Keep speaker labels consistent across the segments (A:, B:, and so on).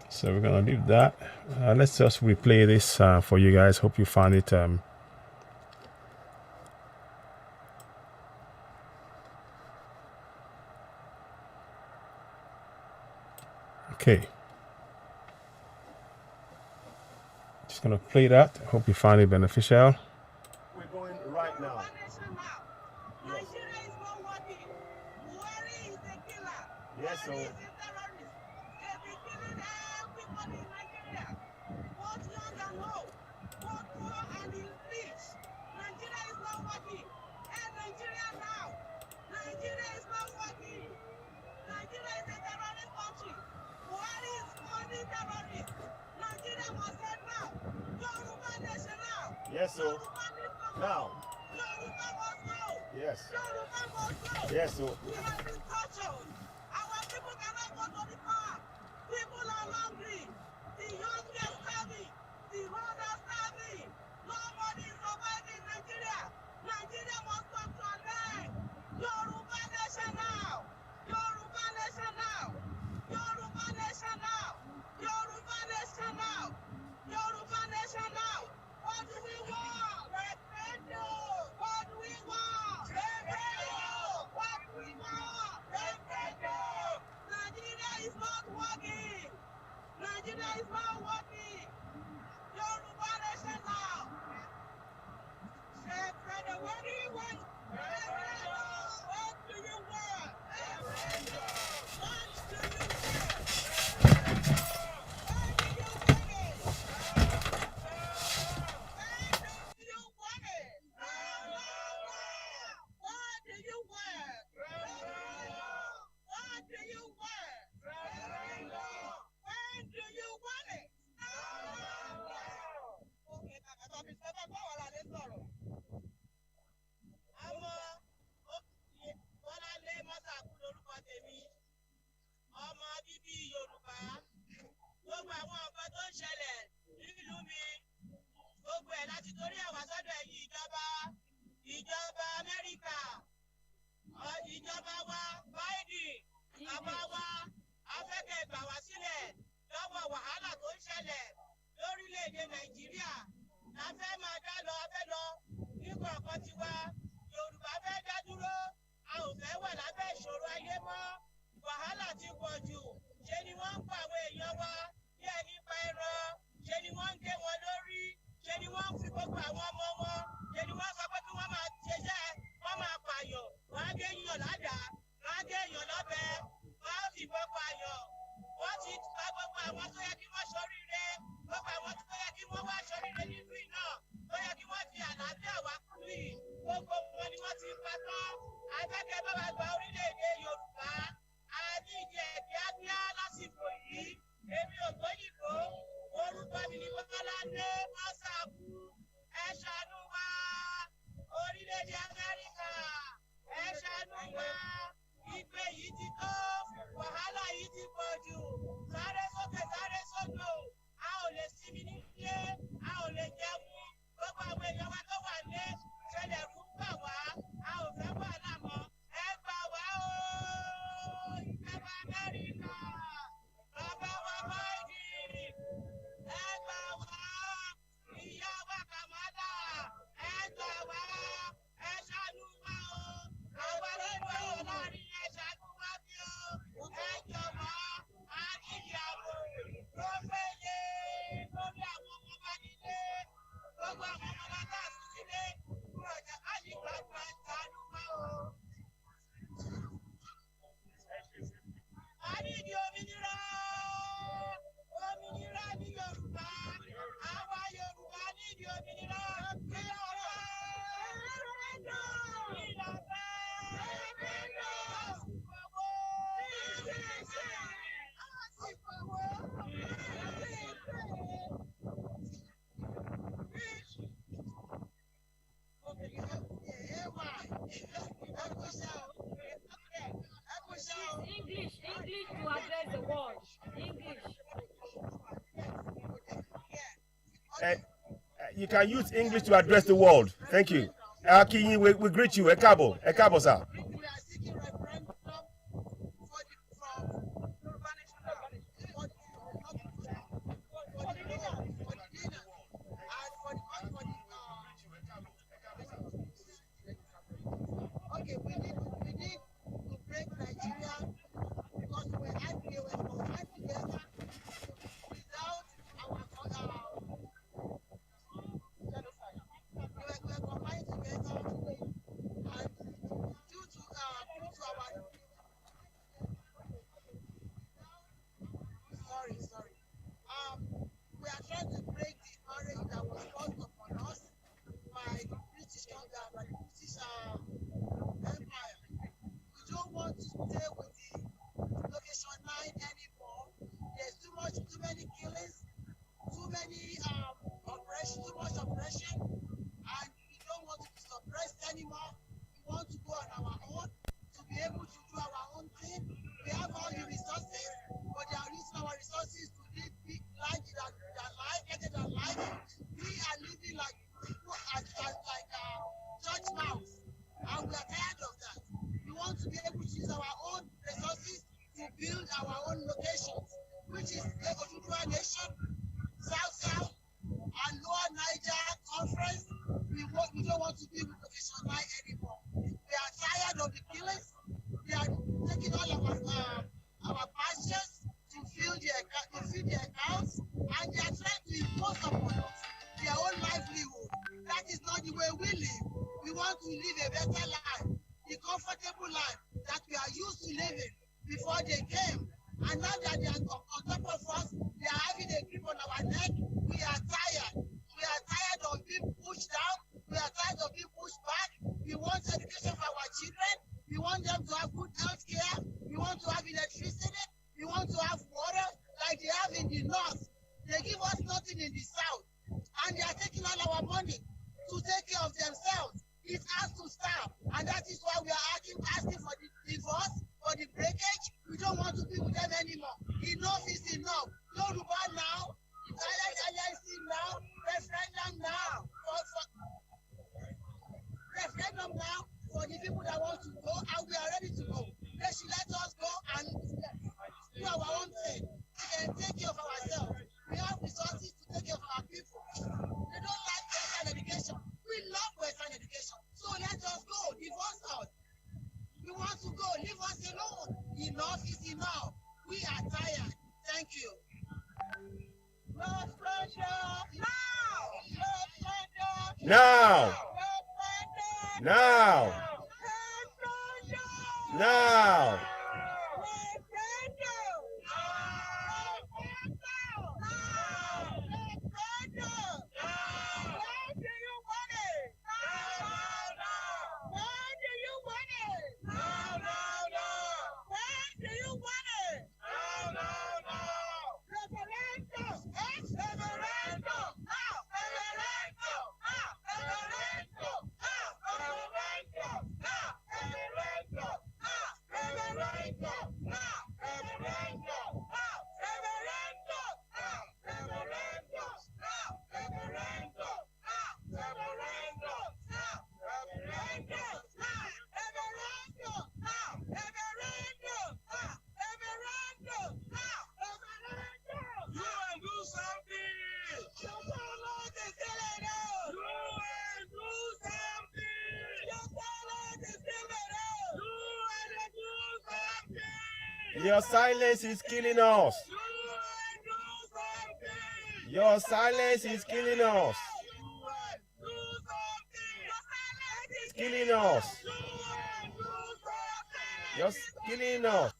A: So we're gonna leave that. Let's just replay this for you guys. Hope you found it. Okay. Just gonna play that. Hope you find it beneficial. We're going right now. Nigeria is not working. Buhari is a killer. Yes, so. Buhari is a terrorist. They've been killing everybody in Nigeria. Both young and old. Both poor and rich. Nigeria is not working. And Nigeria now. Nigeria is not working. Nigeria is a terrorist country. Buhari is funding terrorists. Nigeria must end now. Yoruba nation now. Yes, sir. Now. Yoruba must go. Yes. Yoruba must go. Yes, sir. We have been tortured. Our people cannot go to the farm. People are hungry. The young are starving. The old are starving. Nobody is surviving in Nigeria. Nigeria must come to an end. Yoruba nation now. Yoruba nation now. Yoruba nation now. Yoruba nation now. Yoruba nation now. What do we want? Referendum. What do we want? Referendum. What do we want? Referendum. Nigeria is not working. Nigeria is not working. Yoruba nation now. Referendum. What do you want? Referendum. What do you want? Referendum. What do you want? Ọmọ bíbí Yorùbá, gbogbo àwọn nǹkan tó ń ṣẹlẹ̀ nílùú mi, gbogbo ẹ̀ láti torí ẹ̀ wá sọ́dọ̀ ẹ̀yin ìjọba Amẹ́ríkà, ìjọba wa Biden, bàbá wa afẹ́kẹ́ gbà wá sílẹ̀ lọ́wọ́ wàhálà tó ń ṣẹlẹ̀ lórílẹ̀‐èdè Nàìjíríà. La fẹ́ máa dá lọ, a fẹ́ lọ ní kọ̀ọ̀kan tiwa. Yorùbá fẹ́ dá dúró, a ò fẹ́ wà lábẹ́ ìṣòro ayé mọ́. Wàhálà ti pọ̀ jù, ṣe ni wọ́n ń pa àwọn èèyàn wa bí ẹni pa ẹran, ṣe ni wọ́n ń gé wọn lórí, ṣe ni wọ́n ń fi gbogbo àwọn ọmọ wọn, ṣe ni wọ́n sọ pé kí wọ́n máa ṣiṣẹ́, wọ́n máa pààyàn, wọ́n á gé èèyàn ládàá, wọ́n á gé èèyàn lọ́bẹ, wọ́n á fìbọn pààyàn. Wọ́n ti pa gbogbo àwọn tó yẹ kí wọ́n ṣoríire, gbogbo àwọn tó yẹ kí wọ́n wá ṣoríire nínú iná, tó yẹ kí wọ́n fi àlàáfíà wá kúrú yìí, gbogbo wọn ni wọ́n ti pa tán. Akẹ́kẹ́ bá wa gba orílẹ̀-èdè Yorùbá. A ní ìdí kíákíá lásìkò yìí. Èmi ò gbóyìnbó. Orúkọ mi ni Bọ́láńdé Mọ́sàkú. Ẹ ṣàánú wa. Orílẹ̀-èdè Amẹ́ríkà. Ẹ ṣàánú wa. Ìgbé yìí ti tó. Wàhálà yìí ti pọ̀ jù. Sáré sókè, sáré sódò. A ò lè sinmi nílé. A ò lè jẹun. Gbogbo àwọn èèyàn wa tó wà ní ṣẹlẹ̀ rú gbà wá. A ò fẹ́ wàhálà mọ́. Ẹ gbà wá o. Ìjọba Amẹ́ríkà. Bàbá wa Biden. Ẹ gbà wá. Ìyá wa Kamala. Ẹ gbà wá. Ẹ ṣàánú wa o. Àwa ló ń bọ̀ láàrin ẹ ṣàánú wa bí o. Ẹ jọ̀wọ́. A ní ìyàwó tó péye lórí àwọn ọmọ wa nílé. Gbogbo àwọn ọmọ wa dá sí sílé. Ọjà ká ní gbàgbà ṣàánú wa o. A ní ìdí òmìnira. Òmìnira ní Yorùbá. Àwa Yorùbá ní ìdí òmìnira. Kí ló wá? Kí ló fẹ́?
B: English to address the world. English.
A: You can use English to address the world. Thank you. Akinyi, we greet you. Ẹ káàbọ̀, sir. our own locations, which is the Oduduwa Nation, South, and Lower Niger Conference. We don't want to be with Location 9 anymore. We are tired of the killings. They are taking all of our pastures to fill their accounts, and they are trying to impose upon us their own livelihood. That is not the way we live. We want to live a better life, the comfortable life that we are used to living before they came. And now that they are on top of us, they are having a grip on our neck. We are tired. We are tired of being pushed down. We are tired of being pushed back. We want education for our children. We want them to have good health care. We want to have electricity. We want to have water like they have in the north. They give us nothing in the south. And they are taking all our money to take care of themselves. It has to stop. And that is why we are asking for the divorce, for the breakage. We don't want to be with them anymore. Enough is enough. Yoruba now, alliance now, referendum now, referendum now for the people that want to go, and we are ready to go. They should let us go and do our own thing. We can take care of ourselves. We have resources to take care of our people. They don't like Western education. We love Western education. So let us go. Divorce us. We want to go. Leave us alone. Enough is enough. We are tired. Thank you. No pressure. Now. No pressure.
C: Now.
A: No pressure.
C: Now.
A: No pressure.
C: Now. Your silence is killing us. Your silence is killing us. It's killing us. You're killing us.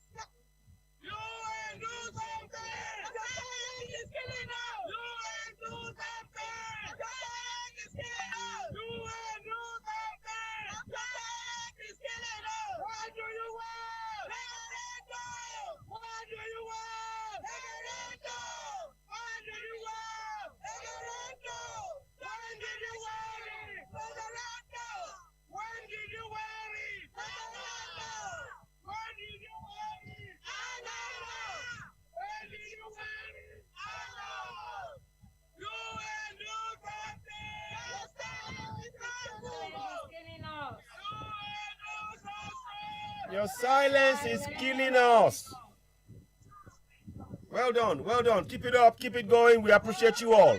C: Your silence is killing us. Well done, well done. Keep it up, keep it going. We appreciate you all.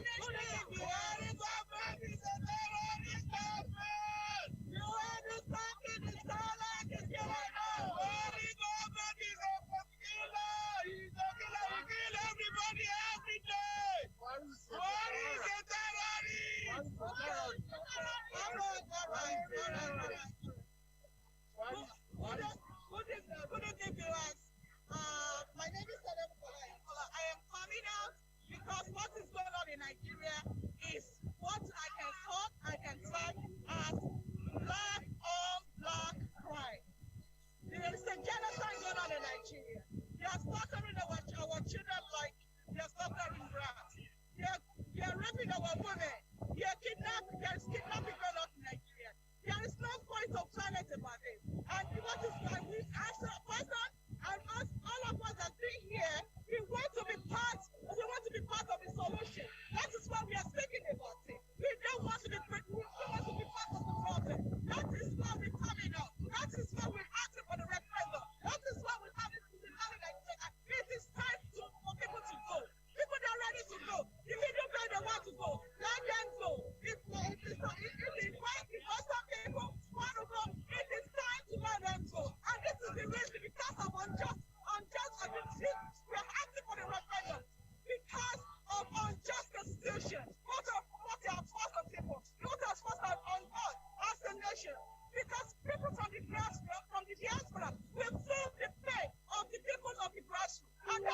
A: My name is I am coming out because what is going on in Nigeria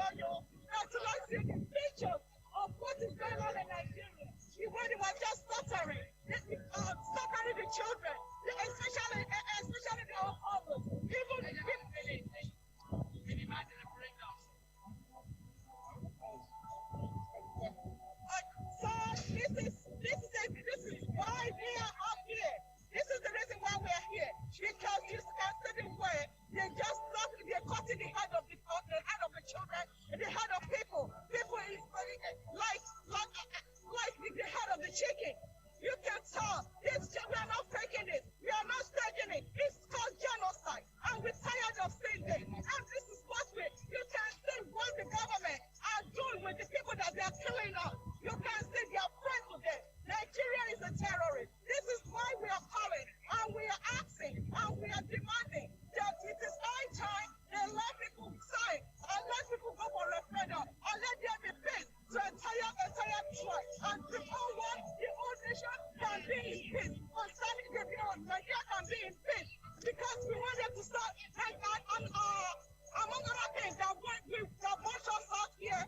A: show you, not to like see the pictures of what is going on in Nigeria. The way they were just stuttering, stuttering the children, especially the old fathers. Even so this is why we are up here. This is the reason why we are here. Because you can see the way they're cutting the head of the children, the head of people. People is like the head of the chicken. You can tell this. We are not faking it. We are not staging it. It's called genocide, and we're tired of seeing this. And this is what you can see what the government are doing with the people that they are killing us. You can see they are friends with them. Nigeria is a terrorist. This is why we are calling, and we are asking, and we are demanding that it is high time they let people sign, and let people go for referendum, and let there be peace to entire tribe. And before one, the whole nation can be in peace. Concerning the people, Nigeria can be in peace. Because we want them to start, among other things, that bunch us out here,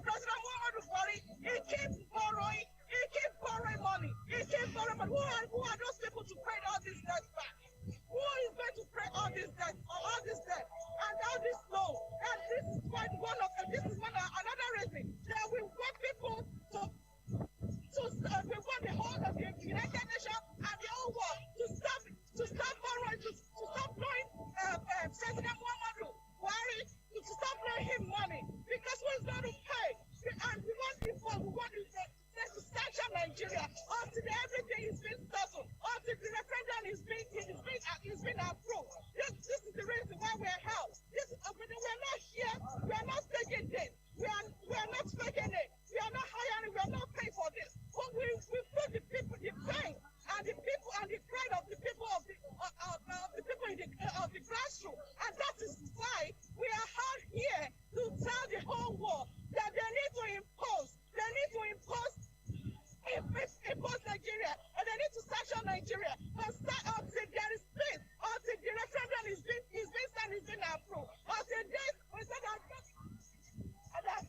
A: President Muhammadu Buhari, he keeps borrowing money. Who are those people to pay all these debts back? Who is going to pay all this debt, and all this loan? And this is another reason that we want people we want the whole of the United Nations and the whole world to stop borrowing, to stop blowing President Muhammadu Buhari, to stop blowing him money, because who is going to pay? And we want to sanction Nigeria until everything is being settled, until the referendum is being approved. This is the reason why we are held. We are not here. We are not taking this. We are not faking it. We are not hiring. We are not paying for this. But we feel the people, the pain, and the people, and the pride of the people of the grassroots. And that is why we are held here to tell the whole world that they need to impose Nigeria, and they need to sanction Nigeria until there is peace, until the referendum is being approved, until this we said that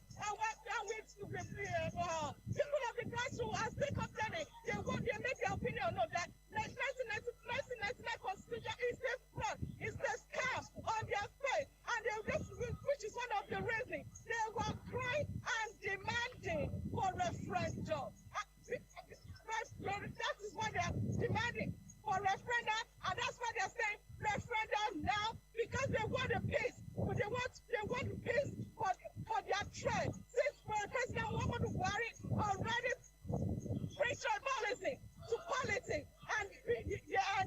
A: people of the grassroots are still complaining. They make their opinion known that 1999 constitution is a fraud, it's a scam on their face, and which is one of the reasons they were crying and demanding for referendum. That is why they are demanding for referendum, and that's why they are saying referendum now, because they want a peace. But they want peace for their tribe. Since President Muhammadu Buhari already preached tribalism to politics, and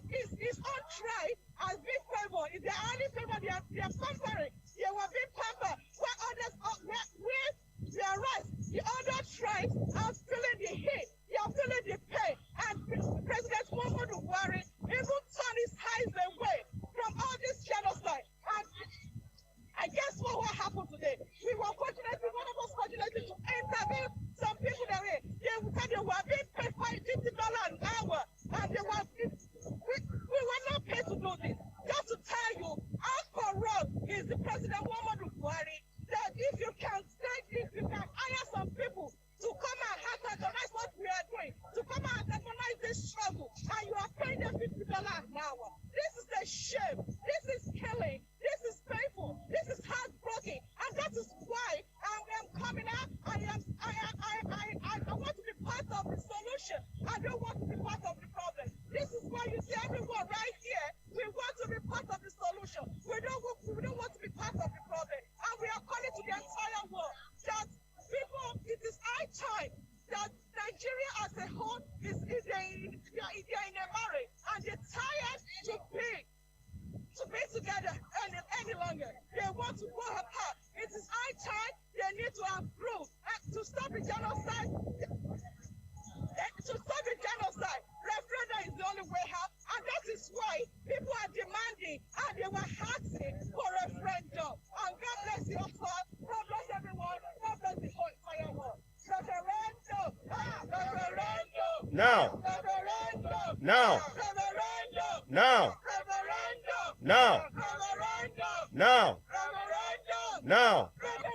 A: his own tribe has been favored. If they are only favored, they are pampering. They were being pampered. Where others, where their rights, the other tribes are feeling the heat. They are feeling the pain. And President Muhammadu Buhari even turned his eyes away from all this genocide. And I guess what happened today? We were fortunately, one of us fortunately to interview some people that they were being paid $50 an hour, and we were not paid to do this. Just to tell you how corrupt is the President Muhammadu Buhari, that if you can hire some people to come and antagonize what we are doing, to come and antagonize this struggle, and you are paying them $50 an hour. This is a shame. This is killing. This is painful. This is heartbreaking, and that is why I am coming out. I want to be part of the solution. I don't want to be part of the problem. This is why you see everyone right here. We want to be part of the solution. We don't want to be part of the problem, and we are calling to the entire world that people, it is high time that Nigeria as a whole is in a marriage, and they're tired to be together any longer. They want to go apart. It is high time they need to approve to stop the genocide. To stop the genocide, referendum is the only way out, and that is why people are demanding, and they were asking for referendum. And God bless you all. God bless everyone. God bless the whole entire world. Referendum. Referendum.
C: Now.
A: Referendum.
C: Now.
A: Referendum.
C: Now.
A: Referendum.
C: Now.
A: Referendum.
C: Now.
A: Referendum.
C: Now.
A: Referendum.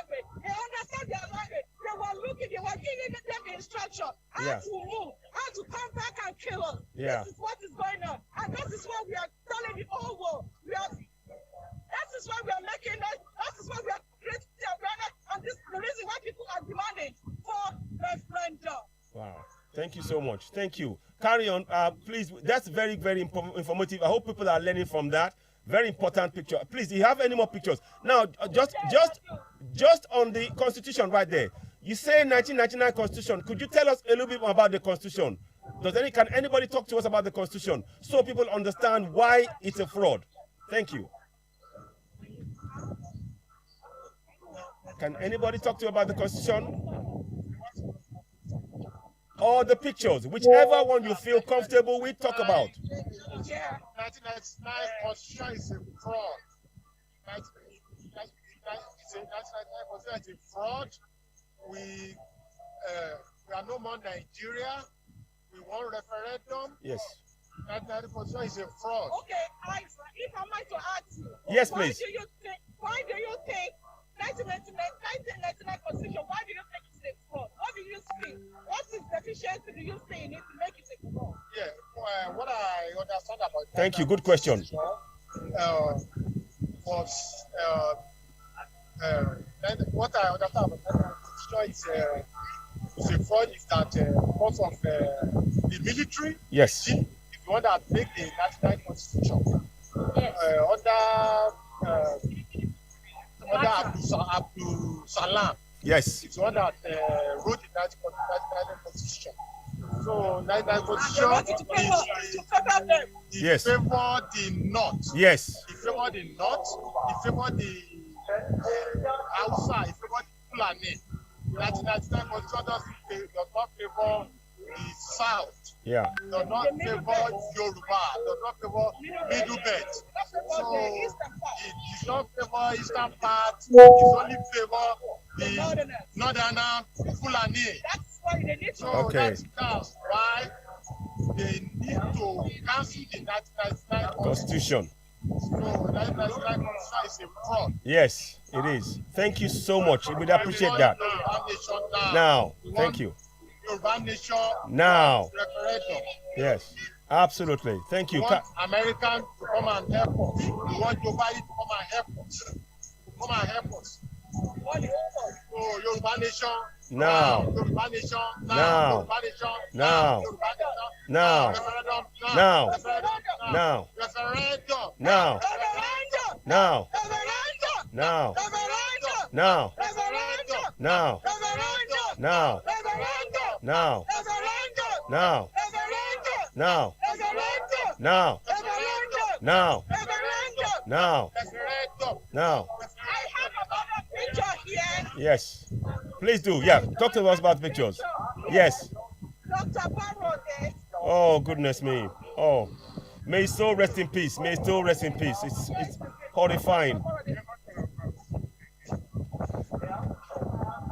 A: culture, how
C: Yeah.
A: to move, how to come back and kill us.
C: Yeah.
A: This is what is going on. And that is what we are telling the whole world. That is why we are making it. That is why we are creating awareness. And this is the reason why people are demanding for referendum.
C: Wow. Thank you so much. Thank you. Carry on, please. That's very, very informative. I hope people are learning from that. Very important picture. Please, do you have any more pictures? Now, just on the Constitution right there. You say 1999 Constitution. Could you tell us a little bit more about the Constitution? Can anybody talk to us about the Constitution so people understand why it's a fraud? Thank you. Can anybody talk to you about the Constitution? Or the pictures, whichever one you feel comfortable with, talk about.
D: 1999 Constitution is a fraud. 1999 Constitution is a fraud. We are no more Nigeria. We want referendum.
C: Yes.
D: 1999 Constitution is a fraud.
A: Okay, if I might to ask you.
C: Yes, please.
A: Why do you think 1999 Constitution, why do you think it's a fraud? What do you see? What is deficiency do you see in it to make it a fraud?
D: Yeah, what I understand about
C: Thank you. Good question.
D: What I understand about the Constitution is a fraud is that because of the military,
C: Yes.
D: is the one that make the 1999 Constitution
B: Yes.
D: under Abdul Salam.
C: Yes.
D: It's the one that wrote the 1999 Constitution. So 1999
A: They want you to
D: Constitution
A: favor them.
C: Yes.
D: favor the North.
C: Yes.
D: He favor the North. He favor the Hausa. He favor the Fulani. 1999 Constitution does not favor the South.
C: Yeah.
D: Does not favor Yoruba. Does not favor Middle Belt. So it does not favor Eastern part. It only favor the Northern Fulani.
A: That's why they need to.
D: So
C: Okay.
D: that's why they need to cancel the 1999 Constitution.
C: Constitution.
D: So 1999 Constitution is a fraud.
C: Yes, it is. Thank you so much. We appreciate that. Now, thank you.
D: Yoruba nation
C: Now,
D: referendum.
C: yes, absolutely. Thank
D: We
C: you.
D: want American to come and help us. We want Joe Biden to come and help us. So Yoruba nation
C: Now.
D: Yoruba nation
C: Now.
D: Yoruba nation
C: Now.
D: Yoruba nation
C: Now.
D: referendum
C: Now.
D: referendum
C: Now.
D: referendum
C: Now.
A: Referendum!
C: Now.
A: Referendum!
C: Now.
A: Referendum!
C: Now.
A: Referendum!
C: Now.
A: Referendum!
C: Now.
A: Referendum!
C: Now.
A: Referendum!
C: Now.
A: Referendum!
C: Now.
A: Referendum!
C: Now.
A: Referendum!
C: Now.
A: Referendum!
C: Now.
D: referendum.
C: Now.
A: I have another picture here.
C: Yes. Please do. Yeah. Talk to us about pictures. Yes.
A: Dr. Barode.
C: Oh, goodness me. Oh. May his soul rest in peace. May his soul rest in peace. It's horrifying.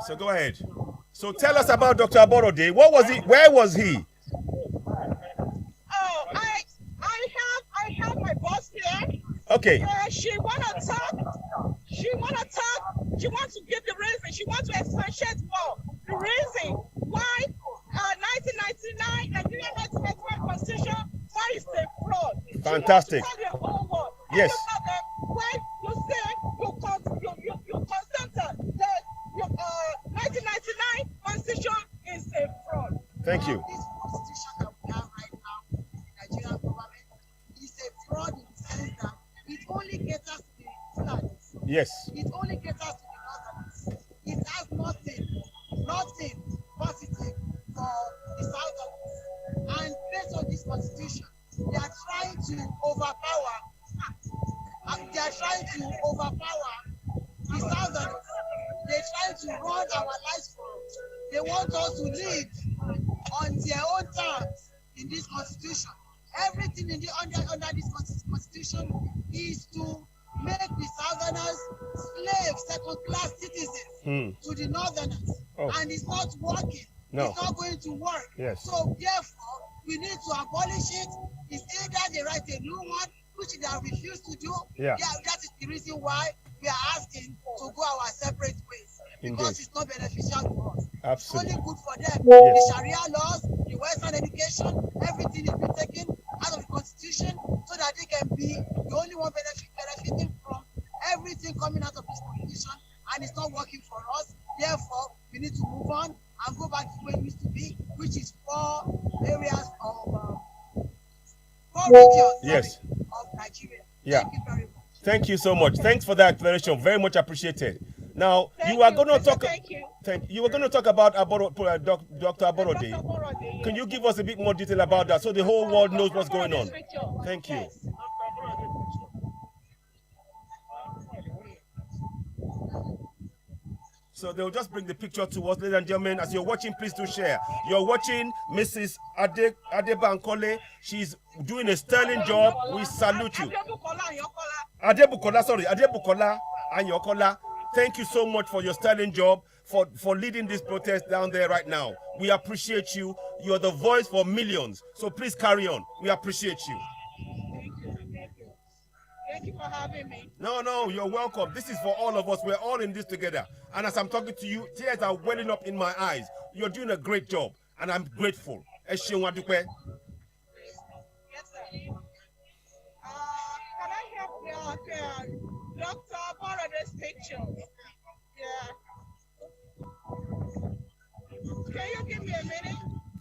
C: So go ahead. So tell us about Dr. Aborode. What was he? Where was he?
A: Oh, I have my boss here.
C: Okay.
A: She wanna talk. She wants to give the reason. She wants to expatiate more. The reason why 1999 Nigerian 1999 Constitution, why is a fraud?
C: Fantastic.
A: She wants to tell the whole world.
C: Yes.
A: And you tell them why you say you consent that 1999 Constitution is a fraud.
C: Thank you.
E: This constitution that we have right now in the Nigerian government is a fraud in the sense that it only caters to the Fulanis.
C: Yes.
E: It only caters to the Northerners. It has nothing positive for the Southerners. And based on this constitution, they are trying to overpower the Southerners. They're trying to run our lives for us. They want us to live on their own terms in this constitution. Everything under this constitution is to make the Southerners slaves, second-class citizens to the Northerners.
C: Oh.
E: And it's not working.
C: No.
E: It's not going to work.
C: Yes.
E: So therefore, we need to abolish it. It's either they write a new one, which they have refused to do.
C: Yeah.
E: That is the reason why we are asking to go our separate ways. Because
C: Indeed.
E: it's not beneficial to us.
C: Absolutely.
E: Only good for them.
C: Yes.
E: The Sharia laws, the Western education, everything is being taken out of the constitution so that they can be the only one benefiting from everything coming out of this constitution, and it's not working for us. Therefore, we need to move on and go back to where it used to be, which is 4 areas of 4 regions
C: Yes.
E: of Nigeria.
C: Yeah.
E: Thank you very much.
C: Thank you so much. Thanks for that explanation. Very much appreciated. Now, you are going to talk.
A: Thank you.
C: You were going to talk about Dr. Aborode.
A: Dr. Aborode.
C: Can you give us a bit more detail about that so the whole world knows what's going on? Thank you.
A: Yes.
C: So they'll just bring the picture to us, ladies and gentlemen. As you're watching, please do share. You're watching Mrs. Adebankole. She's doing a sterling job. We salute you. Adebukola Anyokola. Thank you so much for your sterling job, for leading this protest down there right now. We appreciate you. You're the voice for millions. So please carry on. We appreciate you.
A: Thank you for having me.
C: No, you're welcome. This is for all of us. We're all in this together. And as I'm talking to you, tears are welling up in my eyes. You're doing a great job, and I'm grateful.
A: Yes, sir. Can I help you, Dr. Aborode's picture? Yeah. Can you give me a minute?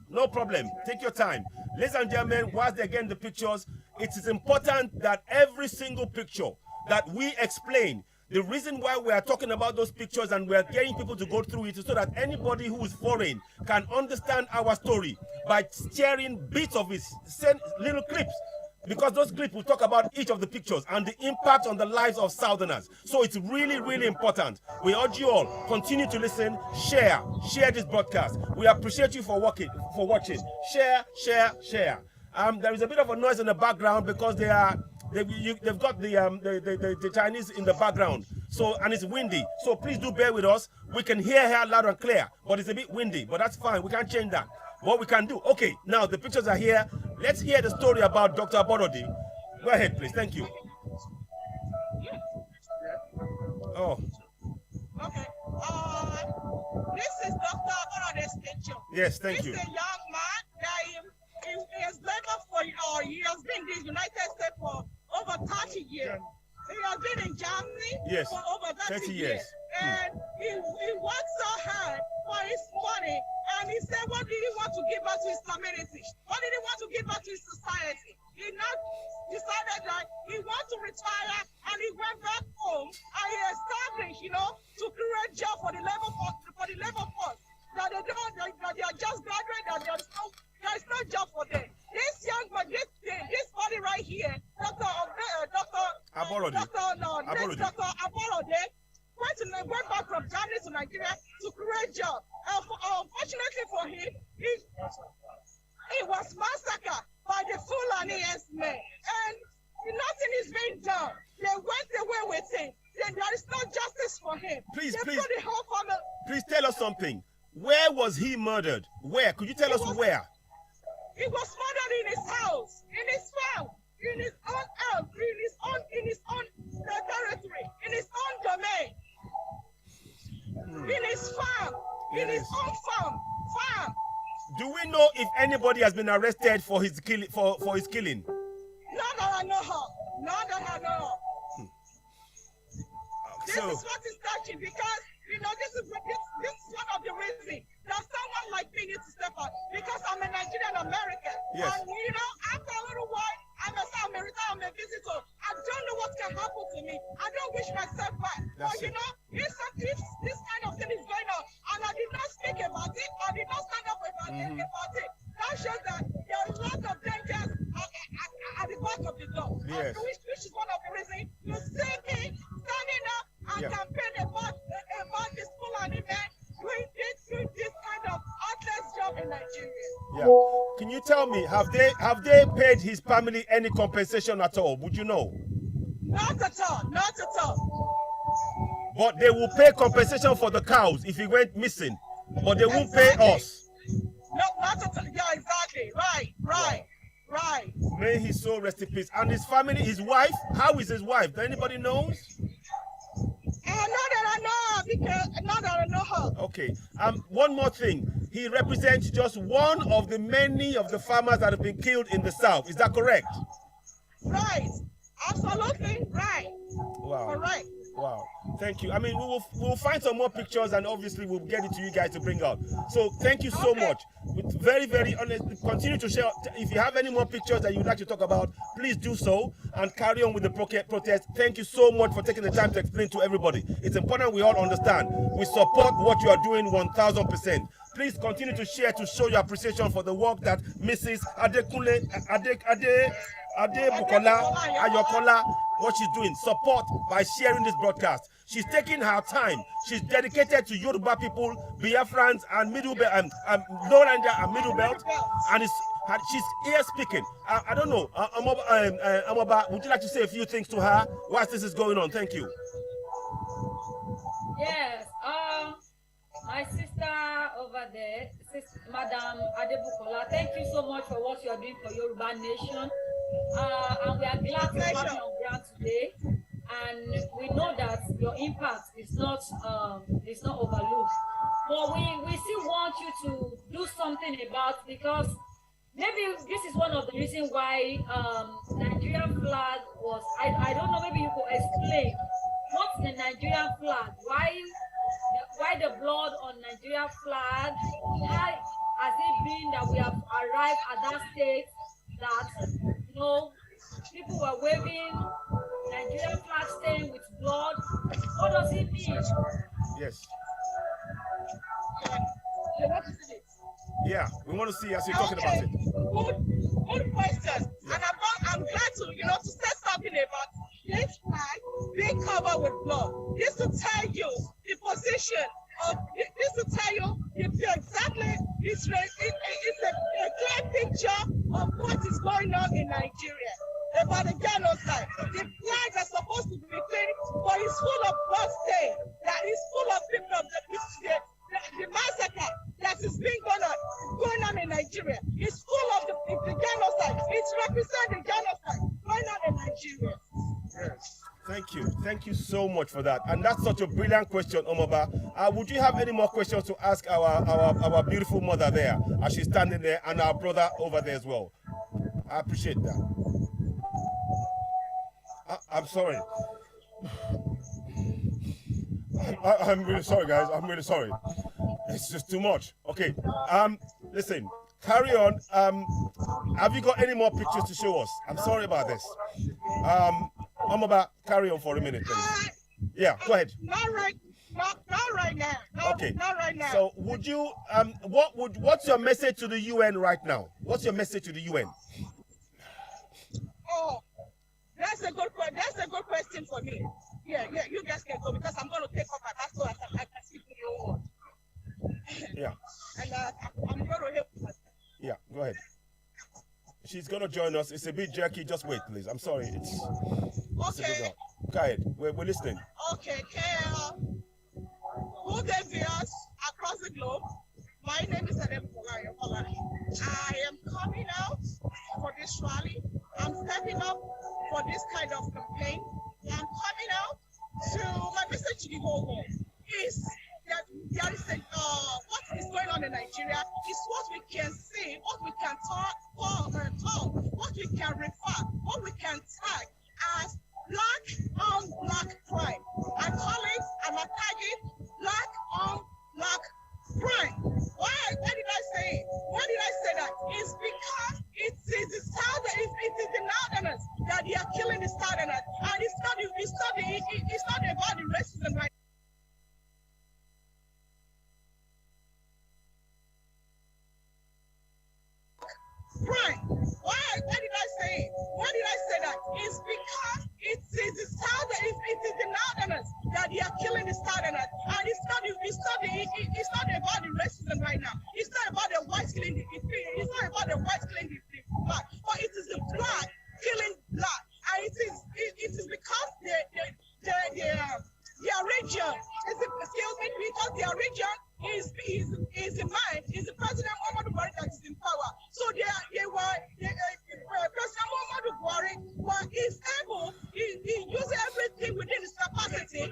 C: No problem. Take your time. Ladies and gentlemen, whilst they're getting the pictures, it is important that every single picture that we explain, the reason why we are talking about those pictures and we are getting people to go through it is so that anybody who is foreign can understand our story by sharing bits of it, send little clips. Because those clips will talk about each of the pictures and the impact on the lives of Southerners. So it's really, really important. We urge you all, continue to listen, share this broadcast. We appreciate you for watching. Share. There is a bit of a noise in the background because they've got the Chinese in the background. So, and it's windy. So please do bear with us. We can hear her loud and clear, but it's a bit windy, but that's fine. We can't change that. What we can do. Okay, now the pictures are here. Let's hear the story about Dr. Aborode. Go ahead, please. Thank you. Oh.
A: Okay. This is Dr. Aborode's picture.
C: Yes, thank you.
A: He's a young man that he has labored for, or he has been in the United States for over 30 years. He has been in Germany for over 30 years. And he worked so hard for his money. And he said, what did he want to give back to his community? What did he want to give back to his society? He now decided that he wants to retire, and he went back home and he established, to create job for the labor force. That they don't, that they are just graduated, and there is no job for them. This young man, this body right here, Dr. Aborode, went back from Germany to Nigeria to create job. Unfortunately for him, he was massacred by the Fulani men, and nothing is being done. They went away with him. There is no justice for him.
C: Please,
A: the whole family.
C: Please tell us something. Where was he murdered? Where? Could you tell us where?
A: He was murdered in his house, in his farm, in his own house, in his own territory, in his own domain. In his farm, in his own farm.
C: Do we know if anybody has been arrested for his killing? For his killing?
A: Not that I know of. This is what is touching, because this is one of the reasons that someone like me needs to step up, because I'm a Nigerian American.
C: Yes.
A: And after a little while, I'm a visitor. I don't know what can happen to me. I don't wish myself back. But if this kind of thing is going on, and I did not speak about it, I did not stand up about it, that shows that there are a lot of dangers at the back of the door.
C: Yes.
A: Which is one of the reasons you see me standing up and campaigning about this Fulani man doing this kind of heartless job in Nigeria.
C: Yeah. Can you tell me, have they paid his family any compensation at all? Would you know?
A: Not at all.
C: But they will pay compensation for the cows if he went missing. But they won't pay us.
A: No, not at all. Yeah, exactly. Right.
C: May his soul rest in peace. And his family, his wife, how is his wife? Do anybody knows?
A: Not that I know of. Not that I know her.
C: Okay. One more thing. He represents just one of the many of the farmers that have been killed in the south. Is that correct?
A: Right. Absolutely right.
C: Wow.
A: Correct.
C: Wow. Thank you. I mean, we'll find some more pictures and obviously we'll get it to you guys to bring out. So thank you so much. With very, very honest, continue to share. If you have any more pictures that you'd like to talk about, please do so and carry on with the protest. Thank you so much for taking the time to explain to everybody. It's important we all understand. We support what you are doing 1000%. Please continue to share to show your appreciation for the work that Mrs. Adekunle Bukola Ayokola, what she's doing. Support by sharing this broadcast. She's taking her time. She's dedicated to Yoruba people, Biafrans, and Middle Belt, Lowlander and Middle Belt, and she's here speaking. I don't know, Amoba, would you like to say a few things to her whilst this is going on? Thank you.
B: Yes, my sister over there, Madam Adebukola, thank you so much for what you are doing for Yoruba Nation. And we are glad to have you on ground today. And we know that your impact is not overlooked. But we still want you to do something about, because maybe this is one of the reasons why Nigerian flag was, I don't know, maybe you could explain what's the Nigerian flag? Why the blood on Nigerian flag? How has it been that we have arrived at that state that, you know, people were waving Nigerian flag stained with blood? What does it mean?
C: Yes.
A: Yeah,
C: we want to see as you're talking about it.
A: Good question. Yeah. And I'm glad to, to say something about this flag being covered with blood. This to tell you the position of this to tell you exactly it's a clear picture of what is going on in Nigeria about the genocide. The flag is supposed to be clean, but it's full of blood stain. That is full of people of the massacre that is being going on in Nigeria. It's full of the genocide. It's representing genocide going on in Nigeria.
C: Yes. Thank you so much for that. And that's such a brilliant question, Omoba. Would you have any more questions to ask our beautiful mother there as she's standing there, and our brother over there as well? I appreciate that. I'm sorry. I'm really sorry, guys. I'm really sorry. It's just too much. Okay. Listen, carry on. Have you got any more pictures to show us? I'm sorry about this. Omoba, carry on for a minute, please. Yeah, go ahead.
A: Not right now.
C: Okay.
A: Not right now.
C: So, would you what's your message to the UN right now? What's your message to the UN?
A: Oh, that's a good question for me. Yeah, you guys can go because I'm going to take off my mask so I can speak to you.
C: Yeah.
A: And I'm going to help you.
C: Yeah, go ahead. She's going to join us. It's a bit jerky. Just wait, please. I'm sorry. It's
A: okay.
C: Go ahead. We're listening.
A: Okay, good day, viewers across the globe. My name is Adekunle Ayokola. I am coming out for this rally. I'm stepping up for this kind of campaign. I'm coming out to my message to the whole world is that there is what is going on in Nigeria is what we can see, what we can talk, what we can refer, what we can tag as black on black crime. I call it, I'm attacking black on black crime. Why did I say it? Why did I say that? It's because it is the Northerners that they are killing the Southerners, and it's not about the racism right. Crime. Why did I say it? Why did I say that? It's because it is the Northerners that they are killing the Southerners, and it's not about the racism right now. It's not about the whites killing the black, but it is the black killing black, and it is because their region because their region is the President Muhammadu Buhari that is in power. So President Muhammadu Buhari is able, he uses everything within his capacity.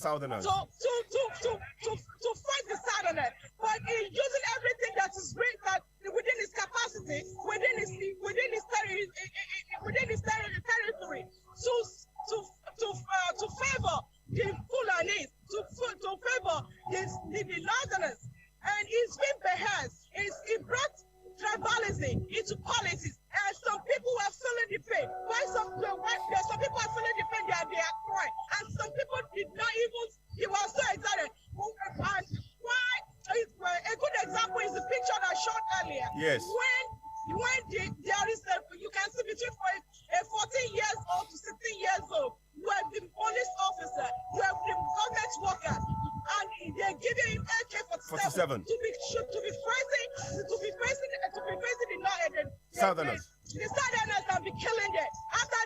C: Southerners.
A: to fight the Southerners, but in using everything that is within his capacity, within his territory, to favor the Fulanis, to favor the Northerners, and he's been behind. He brought tribalism into politics, and some people were feeling the pain. Some people are feeling the pain they are crying, and some people did not even. He was so excited. And why? A good example is the picture that I showed earlier.
C: Yes.
A: When there is you can see between a 14 years old to 16 years old, where the police officer, where the government worker, and they're giving him AK-47 to be facing the
C: Southerners.
A: The Southerners and be killing them after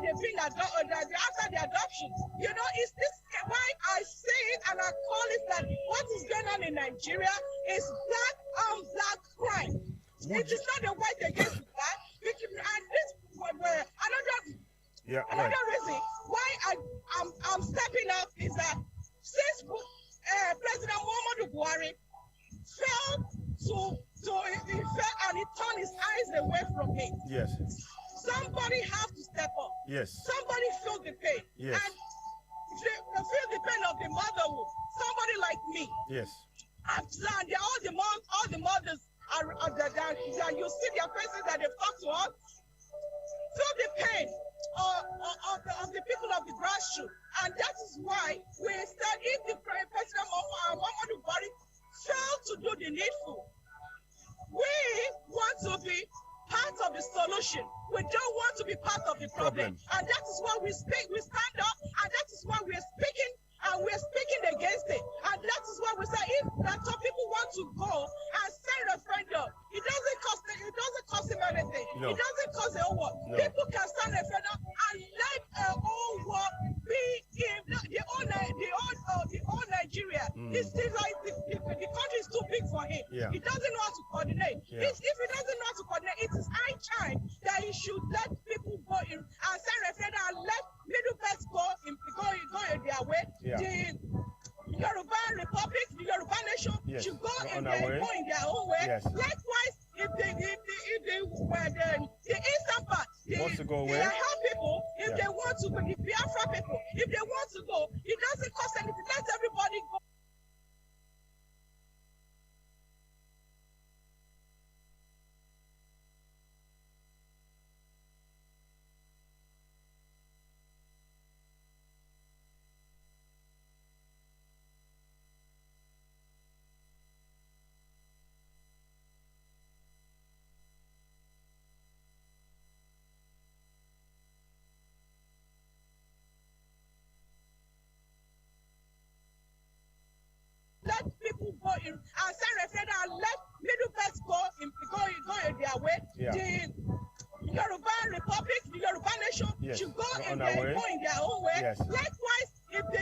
A: they've been after the adoption. You know, is this why I say it and I call it that what is going on in Nigeria is black on black crime. It is not the white against the black. And this another reason why I'm stepping up is that since President Muhammadu Buhari failed and he turned his eyes away from me.
C: Yes.
A: Somebody have to step up.
C: Yes.
A: Somebody feel the pain.
C: Yes.
A: And feel the pain of the motherhood. Somebody like me.
C: Yes.
A: And all the mothers that you see their faces that they've talked to us. Feel the pain of the people of the grassroots. And that is why we said if the President Muhammadu Buhari failed to do the needful, we want to be part of the solution. We don't want to be part of the problem. And that is why we stand up, and that is why we're speaking, and we're speaking against it. And that is why we say if some people want to go and sign a referendum, it doesn't cost him anything.
C: No.
A: It doesn't cost the whole world.
C: No.
A: People can sign a referendum and let the whole world be in the whole Nigeria. It's still like the country is too big for him.
C: Yeah.
A: He doesn't know how to coordinate.
C: Yeah.
A: If he doesn't know how to coordinate, it is high time that he should let people go in and sign referendum and let middle class go their way.
C: Yeah.
A: The Yoruba Republic, the Yoruba nation should go in their own way.
C: Yes.
A: Likewise, if the eastern part,
C: wants to go away.
A: The Ahau people, if they want to go, the Biafra people, if they want to go, it doesn't cost anything. Let everybody go. Let people go in and sign referendum and let middle class go their way.
C: Yeah.
A: The Yoruba Republic, the Yoruba nation should go in their own way.
C: Yes.
A: Likewise, if the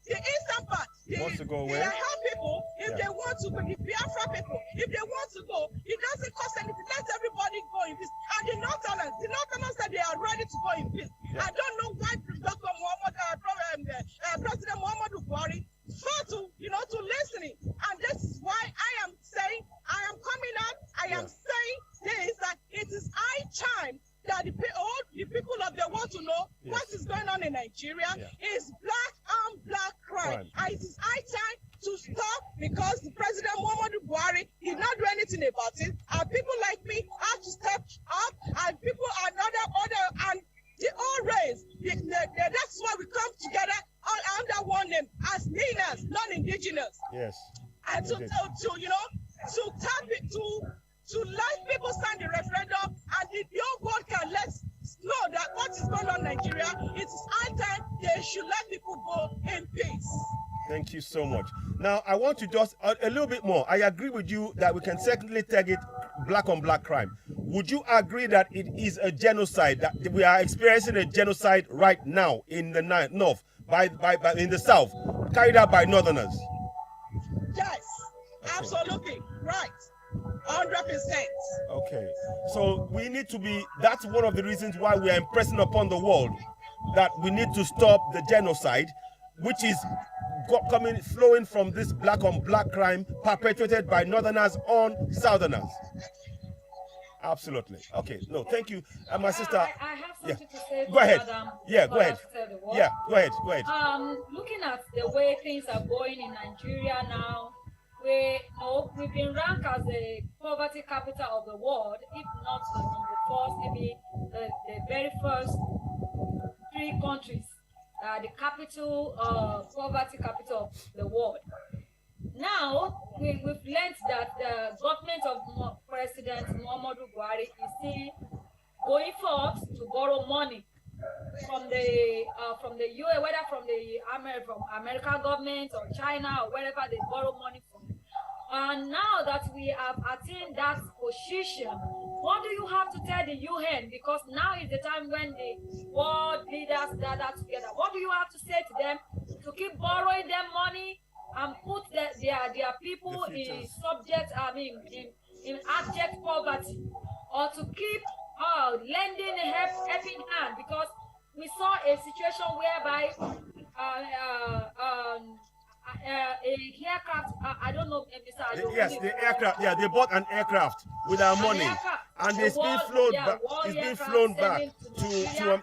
A: eastern part,
C: wants to go away.
A: The Ahau people, if they want to go, the Biafra people, if they want to go, it doesn't cost anything. Let everybody go in peace. And the Northerners said they are ready to go in peace.
C: Yeah.
A: I don't know why President Muhammadu Buhari failed to listening. And this is why I am saying, I am coming out, I am saying this, that it is high time that the people of the world to know what is going on in Nigeria is black on black crime. And it is high time to stop because the President Muhammadu Buhari did not do anything about it. And people like me have to step up, and people and other and the all race. That's why we come together all under one name as NINAS, non-indigenous.
C: Yes.
A: And to let people sign the referendum, and the young world can let know that what is going on in Nigeria, it is high time they should let people go in peace.
C: Thank you so much. Now, I want to just a little bit more. I agree with you that we can certainly take it black on black crime. Would you agree that it is a genocide, that we are experiencing a genocide right now in the north, in the south, carried out by northerners?
A: Yes, absolutely right. 100%.
C: Okay, so we need to be, that's one of the reasons why we are impressing upon the world that we need to stop the genocide, which is flowing from this black on black crime perpetrated by Northerners on Southerners. Absolutely. Okay. No, thank you. My sister.
B: I have something to say.
C: Go ahead.
B: Madam,
C: Yeah, go ahead. Yeah, go ahead. Go ahead.
B: Looking at the way things are going in Nigeria now, we've been ranked as the poverty capital of the world, if not the number first, maybe the very first 3 countries, the capital poverty capital of the world. Now we've learned that the government of President Muhammadu Buhari is still going forth to borrow money from the US, whether from the American government or China or wherever they borrow money from. And now that we have attained that position, what do you have to tell the UN? Because now is the time when the world leaders gather together. What do you have to say to them to keep borrowing them money and put their people in abject poverty, or to keep lending a helping hand? Because we saw a situation whereby a aircraft, I don't know, Mr.
C: Yes, the aircraft. Yeah, they bought an aircraft with our money, and it's being flown back. It's being flown back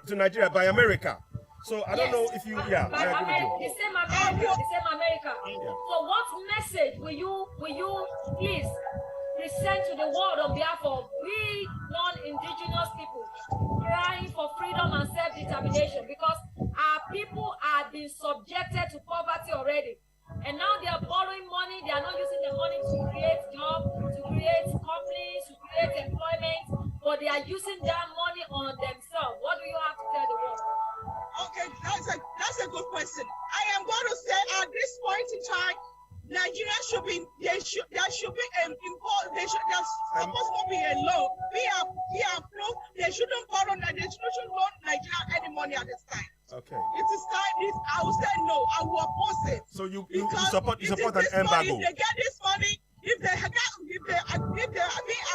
C: to Nigeria by America. So I don't know if you, I agree with you.
B: The same America.
C: Yeah.
B: So what message will you please present to the world on behalf of we non-indigenous people crying for freedom and self-determination? Because our people are being subjected to poverty already. And now they are borrowing money. They are not using the money to create jobs, to create companies, to create employment, but they are using that money on themselves. What do you have to tell the world?
A: Okay, that's a good question. I am going to say at this point in time, Nigeria there's supposed to be a loan. We are approved. They shouldn't loan Nigeria any money at this time.
C: Okay.
A: It is time. I will say no. I will oppose it.
C: So you support an embargo.
A: If they get this money, if they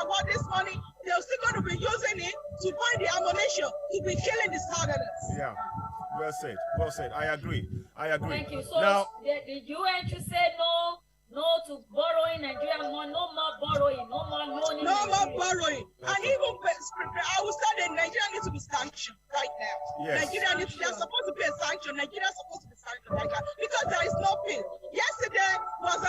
A: award this money, they're still going to be using it to buy the ammunition to be killing the Southerners.
C: Yeah. Well said. Well said. I agree.
B: Thank you. So
C: now,
B: the UN should say no to borrowing Nigerian money, no more borrowing, no more loaning.
A: No more borrowing. And even I will say that Nigeria needs to be sanctioned right now.
C: Yes.
A: There's supposed to be a sanction. Nigeria is supposed to be sanctioned right now because there is no peace. Yesterday was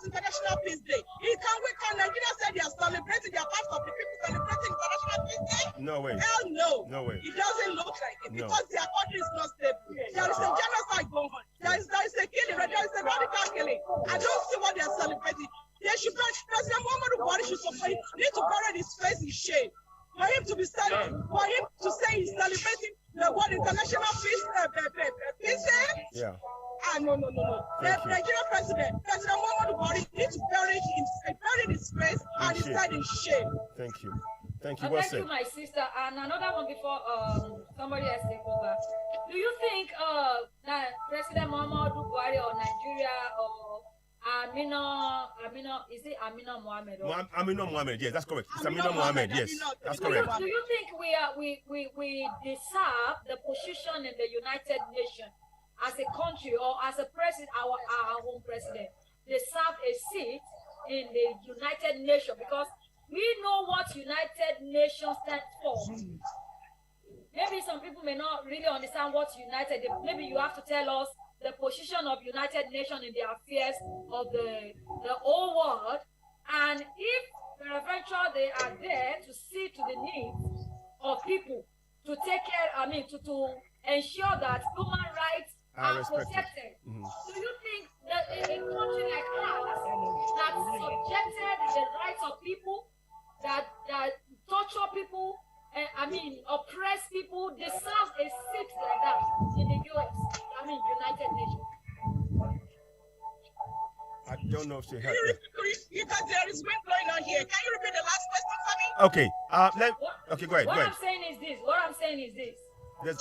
A: International Peace Day. Can Nigeria say they are celebrating? They are part of the people celebrating International Peace Day?
C: No way.
A: Hell no.
C: No way.
A: It doesn't look like it
C: No.
A: because their country is not stable. There is a genocide going on. There is a killing. There is a radical killing. I don't see what they are celebrating. President Muhammadu Buhari need to bury his face in shame. For him to say he's celebrating the World International Peace Day.
C: Yeah.
A: No. The Nigerian President Muhammadu Buhari needs to bury his face and his head in shame.
C: Thank you. Thank you.
B: Thank you, my sister. And another one before somebody else take over. Do you think that President Muhammadu Buhari or Nigeria or Amina, is it Amina Mohammed?
C: Amina Mohammed, yes, that's correct. It's Amina Mohammed, yes, that's correct.
B: Do you think we deserve the position in the United Nations as a country or as a president, our own president, deserve a seat in the United Nations? Because we know what United Nations stands for. Maybe some people may not really understand what United. Maybe you have to tell us the position of United Nations in the affairs of the whole world, and if eventually they are there to see to the needs of people, to take care, to ensure that human rights are protected.
C: Mm-hmm.
B: Do you think that in a country like ours that subjected the rights of people, that torture people, oppress people, deserves a seat like that in the United Nations?
C: I don't know if she heard.
A: Because there is wind blowing on here. Can you repeat the last question for me?
C: Okay. Okay, go ahead.
B: What I'm saying is this.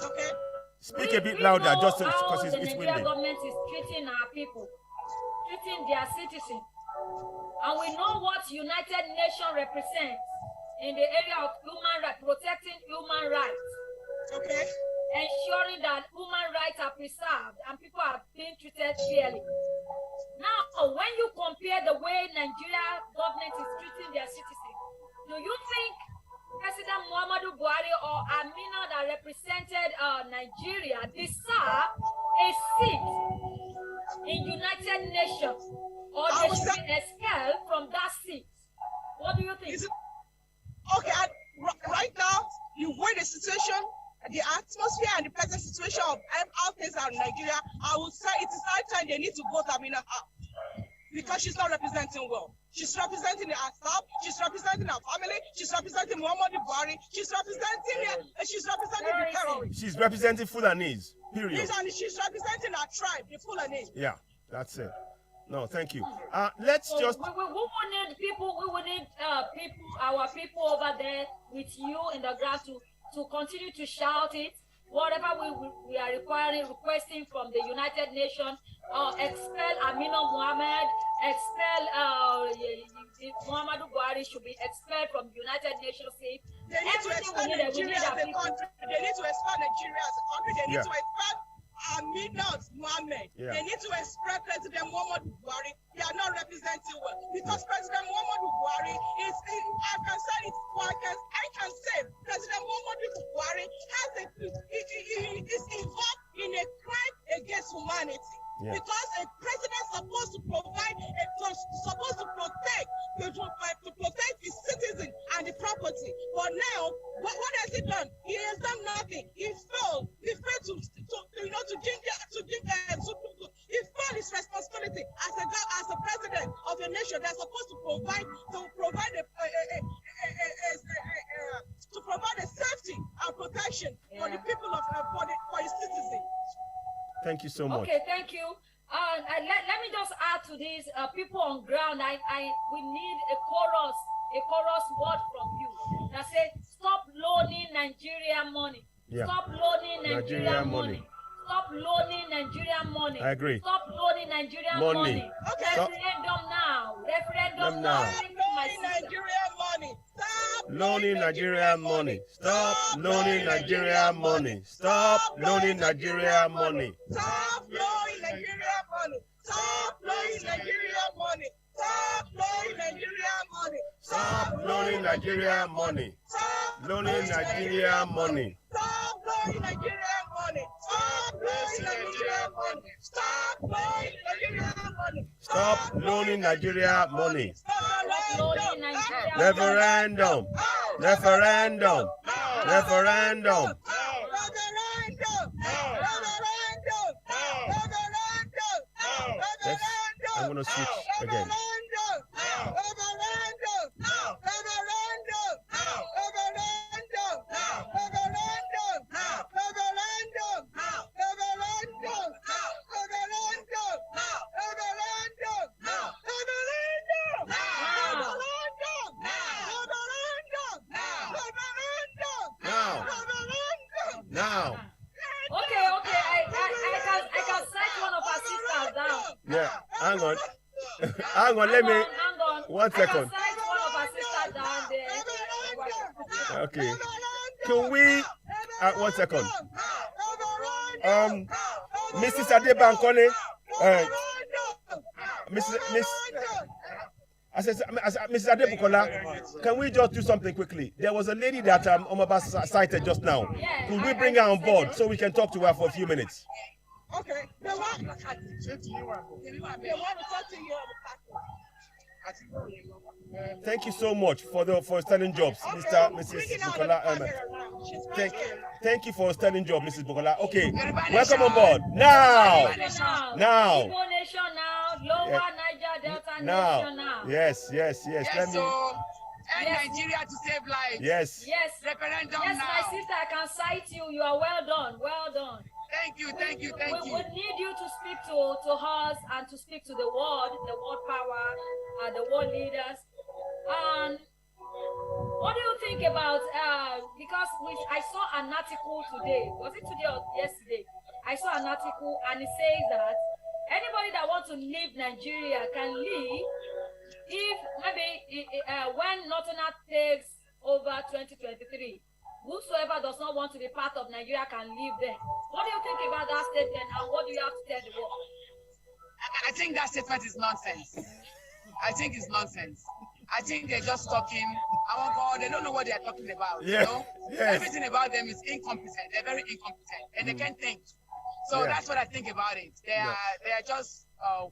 A: Okay.
C: Speak a bit louder, just because it's windy.
B: The Nigerian government is treating our people, treating their citizens, and we know what United Nations represents in the area of human rights, protecting human rights.
A: Okay.
B: ensuring that human rights are preserved and people are being treated fairly. Now, when you compare the way Nigeria government is treating their citizens, do you think President Muhammadu Buhari or Amina that represented Nigeria deserve a seat in United Nations, or they should be expelled from that seat? What do you think?
A: Okay, right now, the way the situation, the atmosphere and the present situation of how things are in Nigeria, I would say it is high time they need to vote Amina out. Because she's not representing well. She's representing herself, she's representing her family, she's representing Muhammadu Buhari, she's representing the terrorists.
C: She's representing Fulanese, period.
A: She's representing her tribe, the Fulanese.
C: Yeah, that's it. No, thank you. Let's just.
B: We will need people. We will need people, our people over there with you in the ground to continue to shout it. Whatever we are requesting from the United Nations, expel Amina Mohammed, expel Muhammadu Buhari should be expelled from the United Nations.
A: They need to expel Nigeria as a country. They need to expel Nigeria as a country. They need to expel Amina Mohammed. They need to expel President Muhammadu Buhari. They are not representing well because President Muhammadu Buhari is. I can say it. I can say President Muhammadu Buhari is involved in a crime against humanity. Yeah. Because a president is supposed to provide, supposed to protect his citizens and the property. But now, what has he done? He has done nothing. He failed. He failed to his responsibility as a president of a nation that's supposed to provide a safety and protection for the people for his citizens.
C: Thank you so much.
B: Okay, thank you. Let me just add to this. People on ground, we need a chorus word from you that says, stop loaning Nigeria money. Yeah. Stop loaning Nigeria money. Stop loaning Nigerian money.
C: I agree.
B: Stop loaning Nigerian money.
A: Okay.
B: Referendum now. Referendum now.
A: Stop loaning Nigerian money. Stop
C: loaning Nigerian money. Stop loaning Nigerian money. Stop loaning Nigerian money.
A: Stop loaning Nigerian money. Stop loaning Nigerian money. Stop loaning Nigerian money.
C: Stop loaning Nigerian money. Stop loaning Nigerian money.
A: Stop loaning Nigerian money. Stop loaning Nigerian money. Stop loaning Nigerian money.
C: Stop loaning Nigeria money.
B: Referendum.
C: Referendum. Referendum. I'm going to switch again. Now.
B: Okay. I can cite one of our sisters down.
C: Yeah, hang on. Hang on, let me.
B: Hang on.
C: 1 second.
B: I can cite one of our sisters down there.
C: Okay. Can we? 1 second. Mrs. Adebankole. Mrs. Adebukola, can we just do something quickly? There was a lady that Omaba cited just now.
B: Yeah,
C: could we bring her on board so we can talk to her for a few minutes?
A: Okay. They want to talk to you.
C: Thank you so much for sterling jobs, Mrs. Bukola. Thank you for a sterling job, Mrs. Bukola. Okay, welcome on board. Now.
B: Igbo nation now, Lower Niger Delta nation now.
C: Yes. Let me.
F: Nigeria to save lives.
C: Yes.
F: Referendum
B: yes,
F: now.
B: My sister, I can cite you. You are well done.
F: Thank you.
B: We would need you to speak to us and to speak to the world power, the world leaders. And what do you think about, because I saw an article today, was it today or yesterday? I saw an article and it says that anybody that wants to leave Nigeria can leave if maybe when Northern takes over 2023. whosoever does not want to be part of Nigeria can live there. What do you think about that statement, and what do you have to tell the world?
F: I think that statement is nonsense. I think it's nonsense. I think they're just talking. Oh God, they don't know what they're talking about.
C: Yeah.
F: You know?
C: Yes.
F: Everything about them is incompetent. They're very incompetent, and they can't think. So
C: Yeah.
F: that's what I think about it. They are just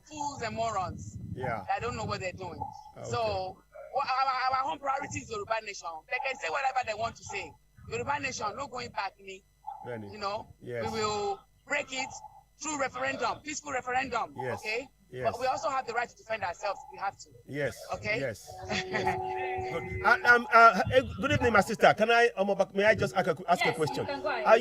F: fools and morons.
C: Yeah.
F: That don't know what they're doing.
C: Okay.
F: So our home priority is Yoruba nation. They can say whatever they want to say. Yoruba nation, no going back, me.
C: Benny.
F: You know,
C: Yes.
F: we will break it through referendum, peaceful referendum.
C: Yes.
F: Okay.
C: Yes.
F: But we also have the right to defend ourselves if we have to.
C: Yes.
F: Okay.
C: Yes. Good evening, my sister. Can I, may I just ask a
B: Yes,
C: question?
B: you can go ahead.
C: Are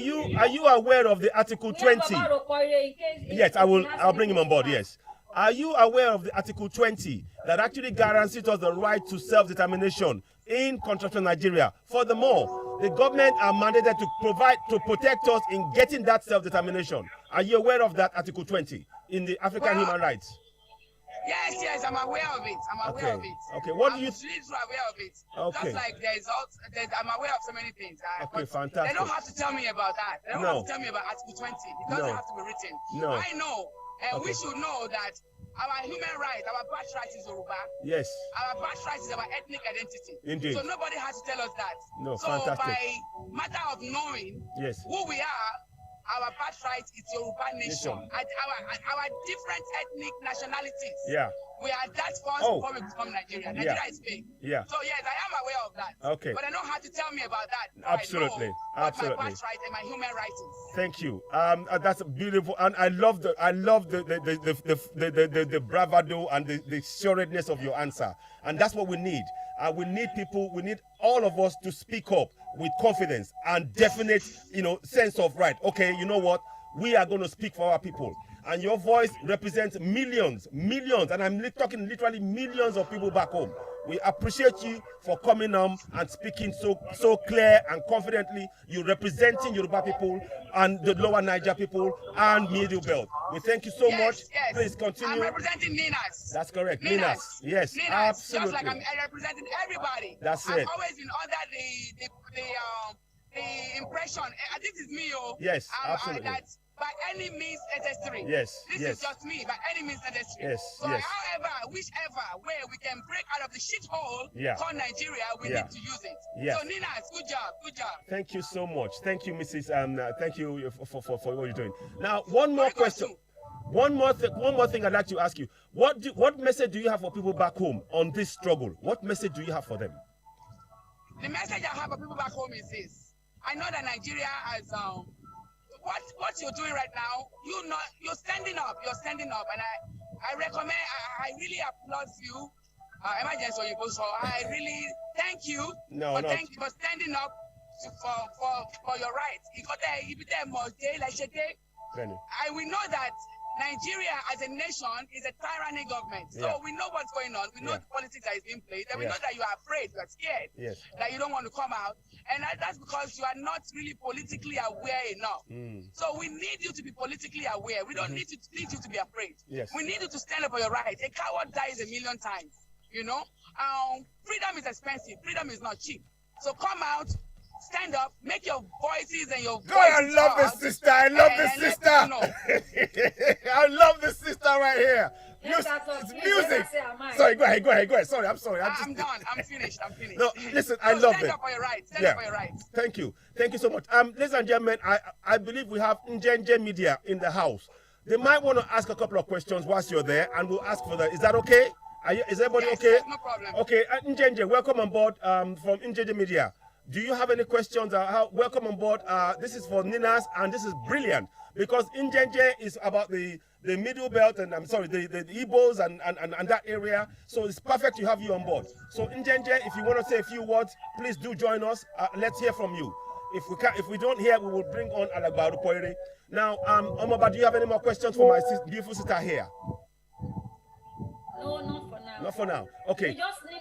C: you aware of the Article
B: We have
C: 20?
B: Baba Rokoire in case
C: Yes,
B: if he has
C: I'll bring him on board.
B: any
C: Yes. Are you aware of the Article 20 that actually guarantees us the right to self-determination in continental Nigeria? Furthermore, the government are mandated to protect us in getting that self-determination. Are you aware of that Article 20 in the African Human Rights?
F: Yes, I'm aware of it. I'm aware of it.
C: Okay, what do you?
F: I'm literally aware of it.
C: Okay.
F: Just like I'm aware of so many things.
C: Okay,
F: But
C: fantastic.
F: They don't have to tell me about that. They don't
C: No.
F: have to tell me about Article 20. It doesn't
C: No.
F: have to be written.
C: No.
F: I know, and
C: Okay.
F: we should know that our human right, our birthright is Yoruba.
C: Yes.
F: Our birthright is our ethnic identity.
C: Indeed.
F: So nobody has to tell us that.
C: No,
F: so
C: fantastic.
F: by matter of knowing
C: Yes.
F: who we are, our birthright is Yoruba nation.
C: Nation.
F: Our different ethnic nationalities.
C: Yeah.
F: We are that first
C: Oh.
F: before we become Nigeria. Nigeria is big.
C: Yeah.
F: So yes, I am aware of that.
C: Okay.
F: But I don't have to tell me about that.
C: Absolutely.
F: I know what
C: Absolutely.
F: my birthright and my human rights is.
C: Thank you. That's beautiful, and I love the bravado and the sureness of your answer, and that's what we need. We need people. We need all of us to speak up with confidence and definite, sense of right. Okay, you know what? We are going to speak for our people, and your voice represents millions, and I'm talking literally millions of people back home. We appreciate you for coming on and speaking so clear and confidently. You're representing Yoruba people and the lower Niger people and Middle Belt. We thank you so much.
F: Yes.
C: Please continue.
F: I'm representing NINAS.
C: That's correct.
F: NINAS.
C: NINAS. Yes,
F: NINAS.
C: absolutely.
F: Just like I'm representing everybody.
C: That's
F: I've
C: it.
F: always been under the impression. This is me,
C: Yes, absolutely.
F: that by any means necessary.
C: Yes,
F: This
C: yes.
F: is just me. By any means necessary.
C: Yes,
F: So
C: yes.
F: however, whichever way we can break out of the shithole
C: Yeah.
F: called Nigeria, we
C: Yeah.
F: need to use it.
C: Yes.
F: So NINAS, good job, good job.
C: Thank you so much. Thank you, Mrs. Thank you for what you're doing. Now, one more
F: Very good
C: question.
F: too.
C: One more thing I'd like to ask you. What message do you have for people back home on this struggle? What message do you have for them?
F: The message I have for people back home is this. I know that Nigeria has what you're doing right now, you're standing up, and I recommend, I really applaud you, emergency or you so I really thank you thank you for standing up for your rights. You got there, you be there more day like today. We know that Nigeria as a nation is a tyranny government. So
C: Yeah.
F: we know what's going on. We know the politics that is being played. And we
C: Yeah.
F: know that you are afraid, you are scared,
C: Yes.
F: that you don't want to come out. And that's because you are not really politically aware enough. So we need you to be politically aware. We don't need you to be afraid.
C: Yes.
F: We need you to stand up for your rights. A coward dies a million times. Freedom is expensive. Freedom is not cheap. So come out, stand up, make your voices and your
C: God, I
F: voices
C: love
F: heard,
C: this sister. I love
F: and
C: this
F: let
C: sister.
F: people know.
C: I love this sister right here.
B: Yes, that's what
C: It's
B: please,
C: music.
B: let us say am I.
C: Sorry, go ahead. Sorry, I'm sorry.
F: I'm done. I'm finished.
C: No, listen, I love
F: stand
C: it.
F: up for your rights. Stand up for your rights.
C: Thank you so much. Ladies and gentlemen, I believe we have Njenje Media in the house. They might want to ask a couple of questions whilst you're there, and we'll ask for that. Is that okay? Is everybody
F: Yes,
C: okay?
F: yes, no problem.
C: Okay, Njenje, welcome on board from Njenje Media. Do you have any questions? Welcome on board. This is for NINAS, and this is brilliant because Njenje is about the Middle Belt, and I'm sorry, the Igbos and that area. So it's perfect to have you on board. So Njenje, if you want to say a few words, please do join us. Let's hear from you. If we don't hear, we will bring on Alagbaru Poire. Now, Omoba, do you have any more questions for my beautiful sister here?
B: No, not for now.
C: Not for now. Okay.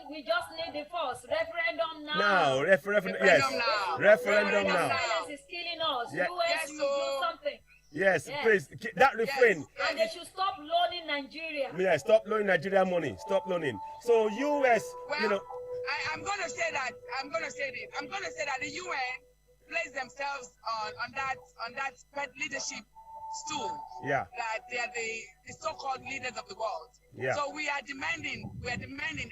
B: We just need the first referendum now.
C: Now, referendum. Yes.
F: now.
C: Referendum now.
B: Silence is killing us.
C: Yeah.
B: US,
F: Yes,
B: you
F: so-
B: do something.
C: Yes,
B: Yes.
C: please. That refrain.
B: And they should stop loaning Nigeria.
C: Yeah, stop loaning Nigeria money. Stop loaning. So US,
F: Well, I'm going to say that. I'm going to say that the UN, placed themselves on that leadership stool.
C: Yeah.
F: That they are the so-called leaders of the world.
C: Yeah.
F: So we are demanding, and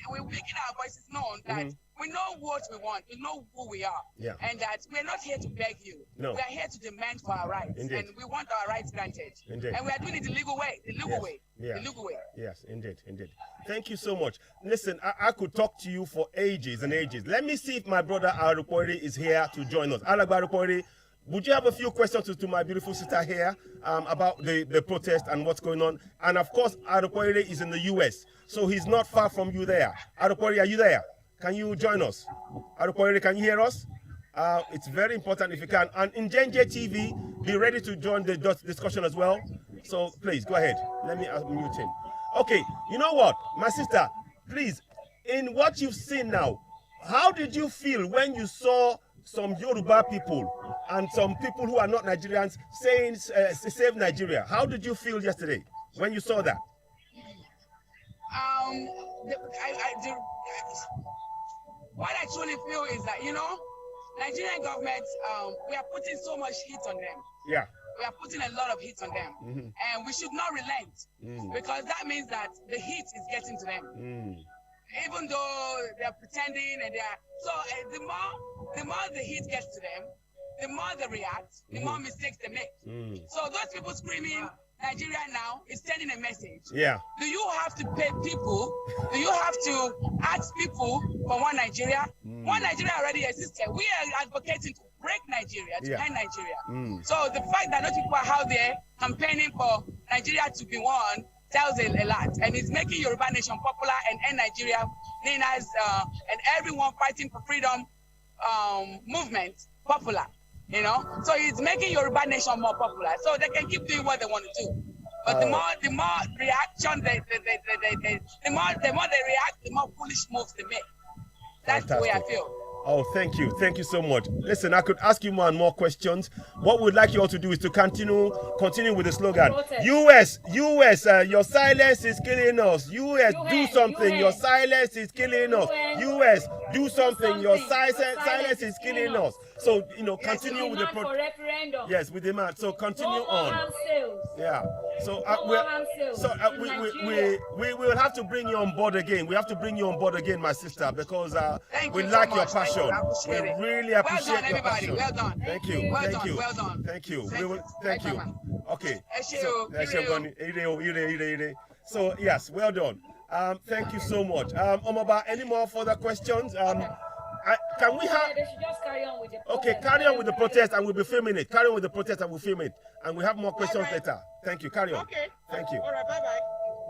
F: we're making our voices known that we know what we want, we know who we are, and that we're not here to beg you. No. We are here to demand for our rights, and we want our rights granted. Indeed. And we are doing it the legal way, the legal way.
C: Yes, indeed. Thank you so much. Listen, I could talk to you for ages and ages. Let me see if my brother Arukori is here to join us. Alagba Arukori, would you have a few questions to my beautiful sister here about the protest and what's going on? And of course, Arukori is in the US, so he's not far from you there. Arukori, are you there? Can you join us? Arukori, can you hear us? It's very important if you can. And in Njenje TV, be ready to join the discussion as well. So please, go ahead. Let me unmute him. Okay, you know what? My sister, please, in what you've seen now, how did you feel when you saw some Yoruba people and some people who are not Nigerians saying save Nigeria? How did you feel yesterday when you saw that?
F: What I truly feel is that, Nigerian government, we are putting so much heat on them.
C: Yeah.
F: We are putting a lot of heat on them. And we should not relent, because that means that the heat is getting to them. Even though they're pretending and the more the heat gets to them, the more they react, the more mistakes they make. So those people screaming Nigeria now is sending a message.
C: Yeah.
F: Do you have to pay people? Do you have to ask people for one Nigeria? One Nigeria already existed. We are advocating to break Nigeria, to end Nigeria. So the fact that those people are out there campaigning for Nigeria to be one tells a lot, and it's making Yoruba Nation popular and end Nigeria, NINAS, and everyone fighting for freedom movement popular. So it's making Yoruba Nation more popular, so they can keep doing what they want to do. But the more reaction the more they react, the more foolish moves they make. That's the way I feel.
C: Oh, thank you so much. Listen, I could ask you more and more questions. What we'd like you all to do is to continue with the slogan. US, your silence is killing us. US, do something. Your silence is killing us. US, do something. Your silence is killing us. So, continue with the
B: referendum.
C: Yes, we demand. So continue on. Yeah. So we will have to bring you on board again. We have to bring you on board again, my sister, because we like your passion. We really appreciate your passion.
F: Well done.
C: Thank you.
F: Well done.
C: Thank you. Thank you. Okay. So yes, well done. Thank you so much. Omaba, any more further questions? Can we have?
B: They should just carry on with the protest.
C: Okay, carry on with the protest, and we'll be filming it. Carry on with the protest, and we'll film it, and we have more questions later. Thank you. Carry on.
A: Okay.
C: Thank you.
A: All right. Bye-bye.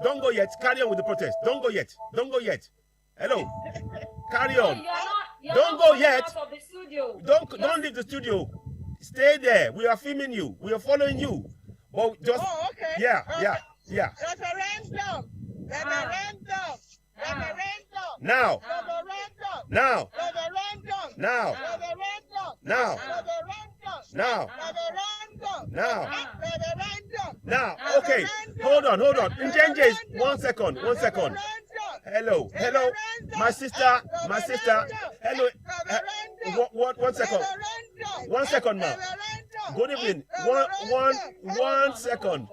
C: Don't go yet. Carry on with the protest. Don't go yet. Hello. Carry on. Don't go yet. Don't leave the studio. Stay there. We are filming you. We are following you. But just.
A: Oh, okay.
C: Yeah.
A: Referendum.
C: Now. Okay. Hold on. Njenje, 1 second. Hello. My sister. Hello. 1 second. 1 second, ma. Good evening. One second.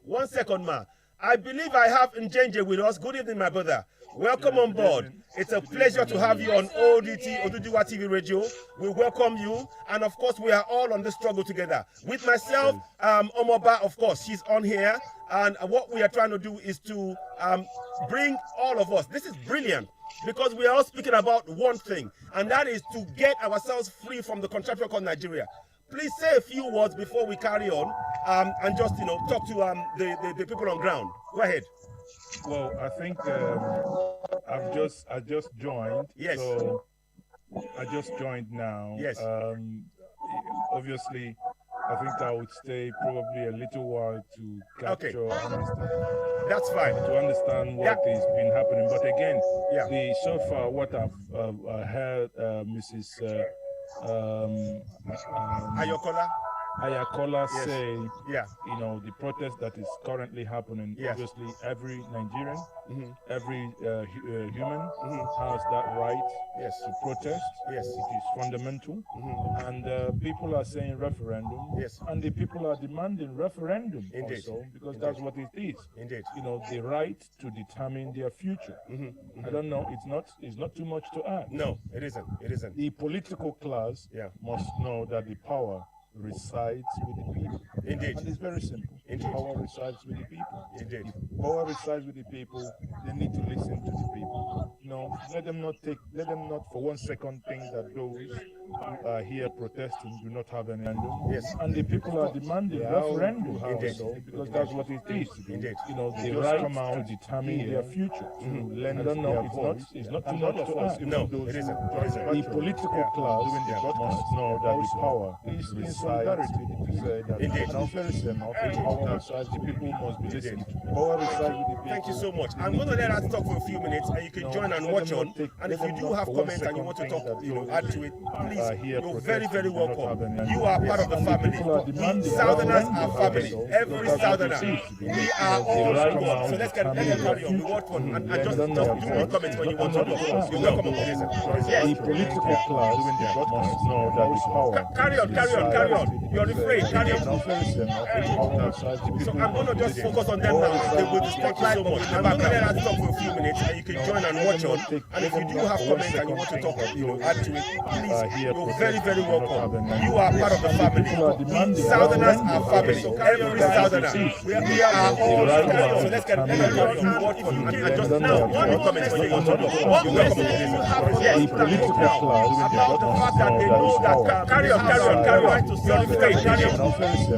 C: 1 second, ma. I believe I have Njenje with us. Good evening, my brother. Welcome on board. It's a pleasure to have you on Oduduwa TV Radio. We welcome you. And of course, we are all on this struggle together. With myself, Omoba, of course, she's on here. And what we are trying to do is to bring all of us. This is brilliant because we are all speaking about one thing, and that is to get ourselves free from the contraption called Nigeria. Please say a few words before we carry on and just, talk to the people on ground. Go ahead.
G: Well, I think I just joined.
C: Yes.
G: So I just joined now.
C: Yes.
G: Obviously, I think I would stay probably a little while to capture, understand.
C: That's fine.
G: To understand what has been happening. But again, so far what I've heard, Mrs.
C: Ayokola.
G: Ayatollah
C: Yes.
G: say,
C: Yeah.
G: you know, the protest that is currently happening,
C: Yes.
G: obviously every Nigerian,
C: Mhm.
G: every human
C: Mhm.
G: has that right
C: Yes.
G: to protest.
C: Yes.
G: It is fundamental.
C: Mhm.
G: And people are saying referendum.
C: Yes.
G: And the people are demanding referendum
C: Indeed.
G: also, because
C: Indeed.
G: that's what it is.
C: Indeed.
G: You know, the right to determine their future. I don't know, it's not too much to add.
C: No, it isn't. It isn't.
G: The political class
C: Yeah.
G: must know that the power resides with the people.
C: Indeed.
G: And it's very simple.
C: Indeed.
G: Power resides with the people.
C: Indeed.
G: If power resides with the people, they need to listen to the people. You know, let them not for 1 second think that those who are here protesting do not have any referendum.
C: Yes.
G: And the people are demanding referendum
C: Indeed.
G: also, because that's what it is.
C: Indeed.
G: You know, the
C: Just
G: right
C: come out
G: to determine their future.
C: Mhm.
G: I don't know, it's not too much to ask.
C: No, it isn't. It isn't.
G: The political class must know that the power is in solidarity to say that
C: Indeed.
G: enough is enough. Power resides, the people must be listened to. Power resides with the people.
C: Thank you so much. I'm going to let us talk for a few minutes, and you can join and watch on. And if you do have comments and you want to talk, add to it, please, you're very, very welcome. You are part of the family. We Southerners are family. Every Southerner. We are all one. So let's carry on. We watch one and just do more comments when you want to talk. You're welcome on this.
G: The political class must know that the power.
C: Carry on. You're afraid. Carry on.
G: Enough is enough. Power resides, the
C: So
G: people
C: I'm going to
G: must
C: just
G: be
C: focus on them now. They will distract you so much. I'm going to let us talk for a few minutes, and you can join and watch on. And if you do have comments and you want to talk, add to it, please, you're very, very welcome. You are part of the family. We Southerners are family. Every Southerner. We are all one. So let's carry on. Watch on. And just now, one comment when you want to talk. What message do you have for them?
G: The political class
C: About the fact that they know that. Carry on. You're afraid. Carry on.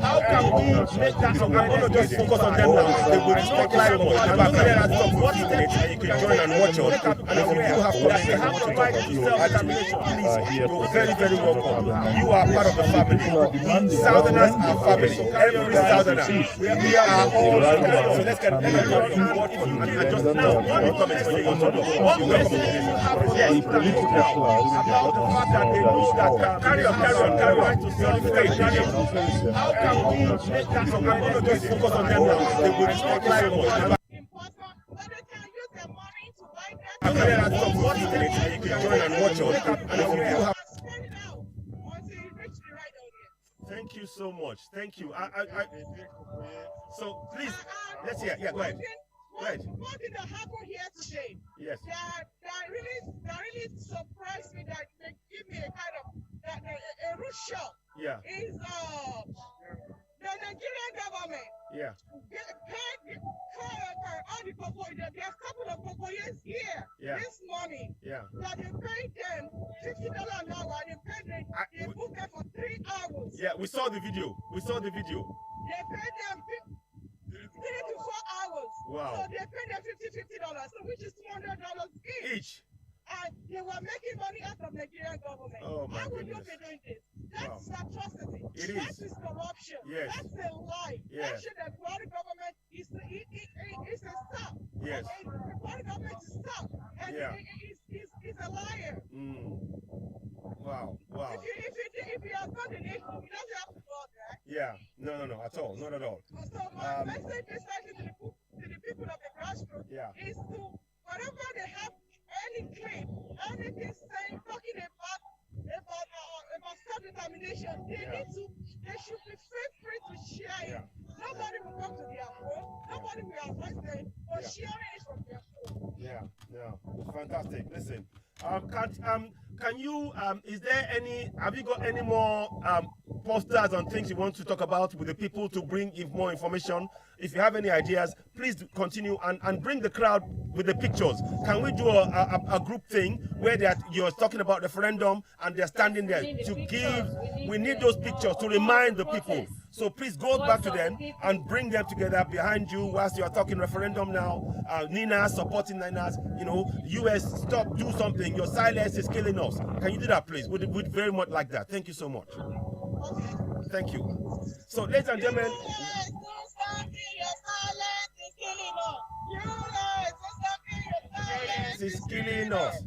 C: How can we make that? So I'm going to just focus on them now. They will distract you so much. I'm going to let us talk for a few minutes, and you can join and watch on. And if you do have comments, they have the right to self-determination. Please, you're very, very welcome. You are part of the family. Southerners are family. Every Southerner. We are all one. So let's get on. Watch on. And just now, one comment when you want to talk. What message do you have for them?
G: The political class
C: About the fact that they know that. Carry on. How can we make that? So I'm going to just focus on them now. They will distract you so much.
A: Important, but they can use their money to buy their
C: I'm going to let us talk for a few minutes, and you can join and watch on. And if you do have
A: spread it out until you reach the right audience.
C: Thank you so much. Thank you. So please, let's hear. Yeah, go ahead. Right.
A: What did happen here today?
C: Yes.
A: That really surprised me. That they give me a kind of a rude shock.
C: Yeah.
A: Is the Nigerian government
C: Yeah.
A: paid all the cocoa. There's a couple of cocoyers here this morning.
C: Yeah.
A: That they paid them $50 an hour. They paid them. They booked them for 3 hours.
C: Yeah. We saw the video.
A: They paid them 3 to 4 hours.
C: Wow.
A: So they paid them $50, so which is $200
C: Each.
A: And they were making money out of Nigerian government.
C: Oh my
A: How would you
C: goodness.
A: be doing this? That's atrocity.
C: It
A: That
C: is.
A: is corruption.
C: Yes.
A: That's a lie.
C: Yes.
A: That should have foreign government is a stop.
C: Yes.
A: The foreign government is stop. And
C: Yeah.
A: it's a liar.
C: Wow.
A: If you have done the nation, you don't have to do all that.
C: Yeah. No, at all. Not at all.
A: So my message is to the people of the grassroots is to whatever they have any claim, anything saying, talking about self-determination, they should be free to share it. Nobody will come to their phone, nobody will arrest them for sharing it from their phone.
C: Yeah. Fantastic. Listen. Can you is there any, have you got any more posters and things you want to talk about with the people to bring more information? If you have any ideas, please continue and bring the crowd with the pictures. Can we do a group thing where you're talking about referendum and they're standing there to give? We need those pictures to remind the people. So please go back to them and bring them together behind you whilst you are talking referendum now. NINAS, supporting NINAS, US, stop, do something. Your silence is killing us. Can you do that, please? We'd very much like that. Thank you so much. Thank you. So, ladies and gentlemen, silence is killing us.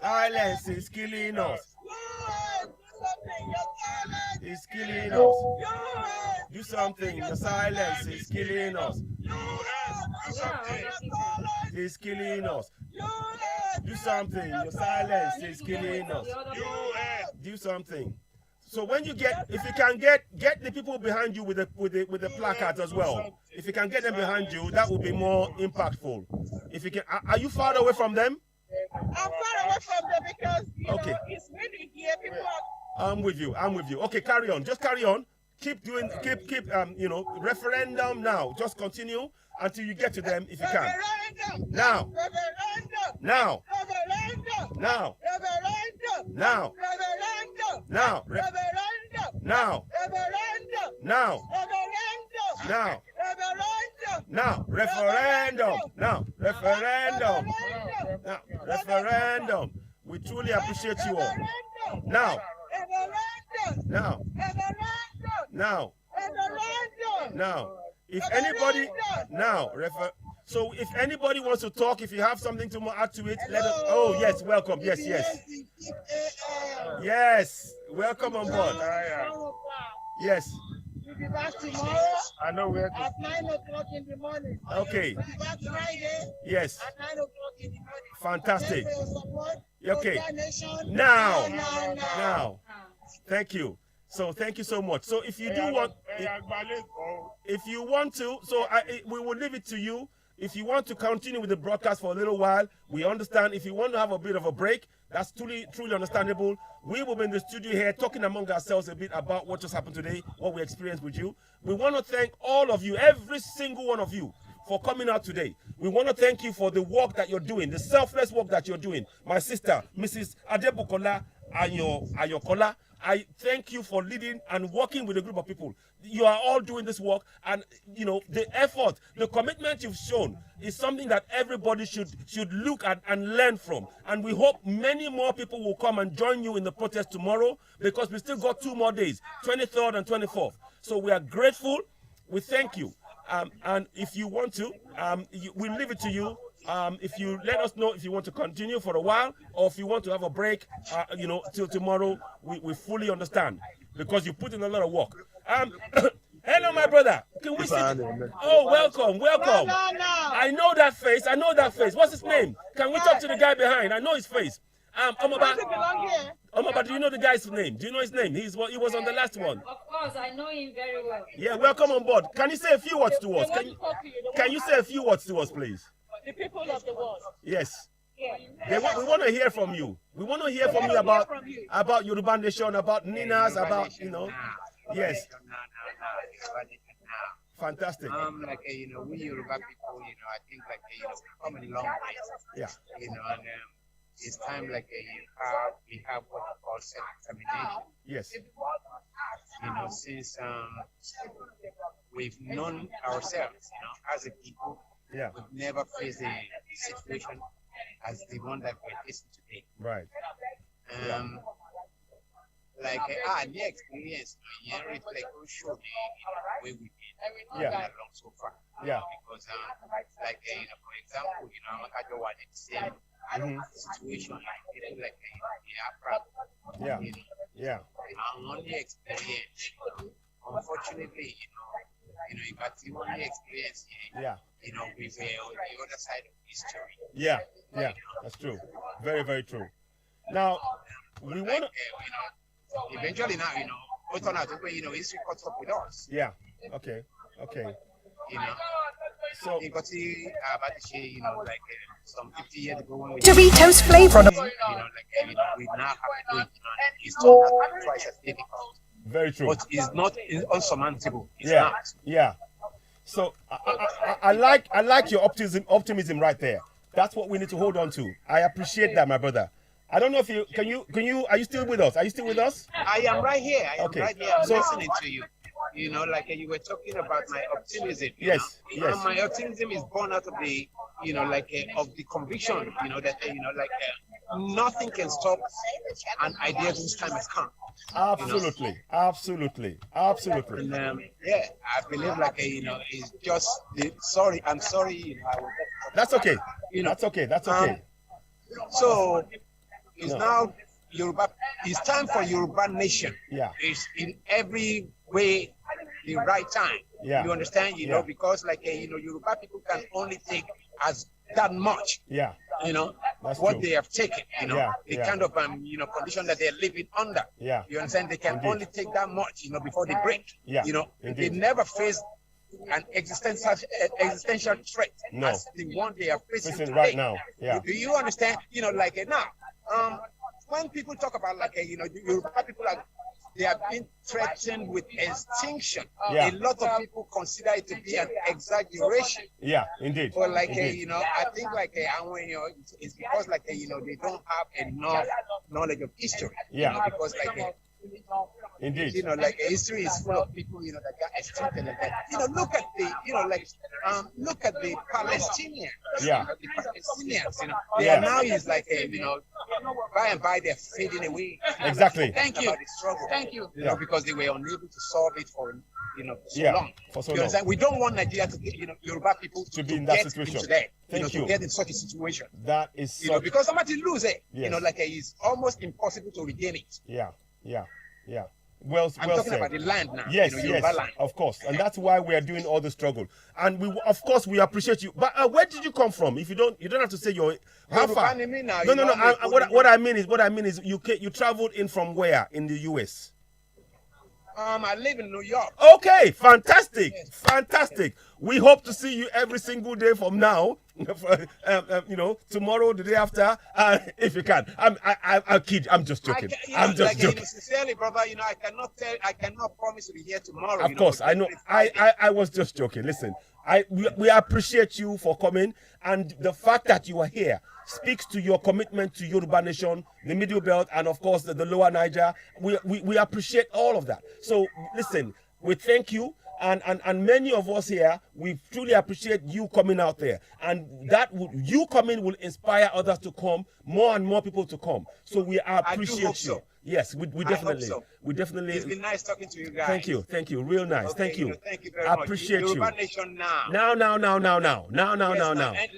C: Silence is killing us. is killing us. Do something. Your silence is killing us. It's killing us. Do something. Your silence is killing us. Do something. So when you get, if you can get the people behind you with the placards as well. If you can get them behind you, that would be more impactful. If you can, are you far away from them?
A: I'm far away from them because
C: Okay.
A: It's really here. People are.
C: I'm with you. Okay, carry on. Just carry on. Keep doing. Keep. Referendum now. Just continue until you get to them if you can.
A: Referendum.
C: Now.
A: Referendum.
C: Now.
A: Referendum.
C: Now.
A: Referendum.
C: Now.
A: Referendum.
C: Now.
A: Referendum.
C: Now.
A: Referendum.
C: Now.
A: Referendum.
C: Now.
A: Referendum.
C: Now. Referendum. Now. Referendum. Now. Referendum. We truly appreciate you all. Now. Now. Now. Now. If anybody so if anybody wants to talk, if you have something to add to it, let us. Oh yes, welcome. Yes. Yes, welcome on board. Yes.
E: We'll be back tomorrow.
G: I know where to.
E: At 9 o'clock in the morning.
C: Okay.
E: We'll be back Friday.
C: Yes.
E: At 9 o'clock in the morning.
C: Fantastic.
E: Thank you for your support.
C: Okay.
E: Nation.
C: Now. Thank you. So thank you so much. So if you do want, if you want to, so we will leave it to you. If you want to continue with the broadcast for a little while, we understand. If you want to have a bit of a break, that's truly understandable. We will be in the studio here talking among ourselves a bit about what just happened today, what we experienced with you. We want to thank all of you, every single one of you, for coming out today. We want to thank you for the work that you're doing, the selfless work that you're doing. My sister, Mrs. Adebukola Ayokola, I thank you for leading and working with a group of people. You are all doing this work, and the effort, the commitment you've shown is something that everybody should look at and learn from. And we hope many more people will come and join you in the protest tomorrow, because we still got 2 more days, 23rd and 24th. So we are grateful. We thank you. And if you want to, we'll leave it to you. If you let us know if you want to continue for a while, or if you want to have a break, till tomorrow, we fully understand, because you put in a lot of work. Hello, my brother. Can we see? Oh, welcome. I know that face. What's his name? Can we talk to the guy behind? I know his face. Omaba, do you know the guy's name? Do you know his name? He was on the last one.
B: Of course, I know him very well.
C: Yeah, welcome on board. Can you say a few words to us? Can you say a few words to us, please?
A: The people of the world.
C: Yes. We want to hear from you. We want to hear from you about Yoruba Nation, about NINAS, about, yes. Fantastic.
H: We Yoruba people, I think come a long way.
C: Yeah.
H: And it's time we have what we call self-determination.
C: Yes.
H: Since we've known ourselves, as a people,
C: yeah,
H: we've never faced a situation as the one that we're facing today.
C: Right.
H: The experience, reflect on show the way we've been along so far.
C: Yeah.
H: Because for example, I don't want the same situation like people
C: Yeah. Yeah.
H: And on the experience, unfortunately, you got the only experience here.
C: Yeah.
H: With the other side of history.
C: Yeah. Yeah. That's true. Very, very true. Now, we want to.
H: Eventually, now, we turn out history caught up with us.
C: Yeah. Okay. So,
H: you got to see, some 50 years ago when we
I: Doritos flavor.
H: we now have to do it, it's turned out twice as difficult.
C: very true.
H: But it's not unsurmountable. It's
C: Yeah.
H: not.
C: Yeah. So I like your optimism right there. That's what we need to hold on to. I appreciate that, my brother. I don't know if you are you still with us? Are you still with us?
H: I am right here. I am
C: Okay.
H: right here. I'm
C: So-
H: listening to you. You were talking about my optimism.
C: Yes,
H: you know?
C: yes.
H: And my optimism is born out of the, of the conviction, that, nothing can stop an idea whose time has come.
C: Absolutely, absolutely, absolutely.
H: And I believe it's just I'm sorry. I will
C: That's okay.
H: You know,
C: That's okay. That's okay.
H: So it's
C: No.
H: now Yoruba it's time for Yoruba nation.
C: Yeah.
H: It's in every way the right time.
C: Yeah.
H: You understand? You know, because like Yoruba people can only take as that much.
C: Yeah.
H: You know,
C: That's
H: what
C: true.
H: they have taken, the
C: Yeah.
H: kind of condition that they're living under.
C: Yeah.
H: You understand? They can
C: Indeed.
H: only take that much, before they break.
C: Yeah.
H: You know,
C: Indeed.
H: they never face an existential threat
C: No.
H: as the one they are facing
C: Listen
H: today.
C: right now. Yeah.
H: Do you understand? Now, when people talk about Yoruba people they have been threatened with extinction.
C: Yeah.
H: A lot of people consider it to be an exaggeration.
C: Yeah, indeed.
H: But
C: Indeed.
H: I think it's because they don't have enough knowledge of history.
C: Yeah.
H: Because
C: Indeed.
H: history is full of people that got extincted like that. Look at look at the Palestinians.
C: Yeah.
H: The Palestinians, they
C: Yeah.
H: are now is by and by they're fading away.
C: Exactly.
H: Thank you. The struggle.
F: Thank you.
C: Yeah.
H: Because they were unable to solve it for so
C: Yeah,
H: long.
C: for so
H: You
C: long.
H: understand? We don't want Nigeria to get Yoruba people
C: To be in that
H: get
C: situation.
H: into that,
C: Thank you.
H: to get in such a situation.
C: That is such.
H: Because somebody lose it,
C: Yes.
H: it's almost impossible to regain it.
C: Yeah, yeah, yeah. Well,
H: I'm
C: well
H: talking
C: said.
H: about the land now.
C: Yes,
H: Yoruba
C: yes,
H: land.
C: of course, and that's why we are doing all the struggle. And we, of course, we appreciate you. But where did you come from? If you don't have to say your how
H: Yoruba
C: far.
H: name me now,
C: No,
H: you
C: no,
H: know
C: no.
H: me,
C: What I mean is you traveled in from where in the US?
H: I live in New York.
C: Okay, fantastic, fantastic. We hope to see you every single day from now. Tomorrow, the day after, if you can. I'm kid. I'm just joking. I'm just joking.
H: Sincerely, brother, I cannot promise to be here tomorrow.
C: Of course, I know. I was just joking. Listen, we appreciate you for coming, and the fact that you are here speaks to your commitment to Yoruba Nation, the Middle Belt, and of course the Lower Niger. We appreciate all of that. So listen, we thank you. And many of us here, we truly appreciate you coming out there, and you coming will inspire others to come, more and more people to come. So we appreciate you.
H: So.
C: Yes, we definitely,
H: so.
C: we definitely.
H: It's been nice talking to you guys.
C: Thank you, real nice.
H: Okay,
C: thank you.
H: Thank you very
C: I
H: much.
C: appreciate you.
H: Yoruba Nation now.
C: Now.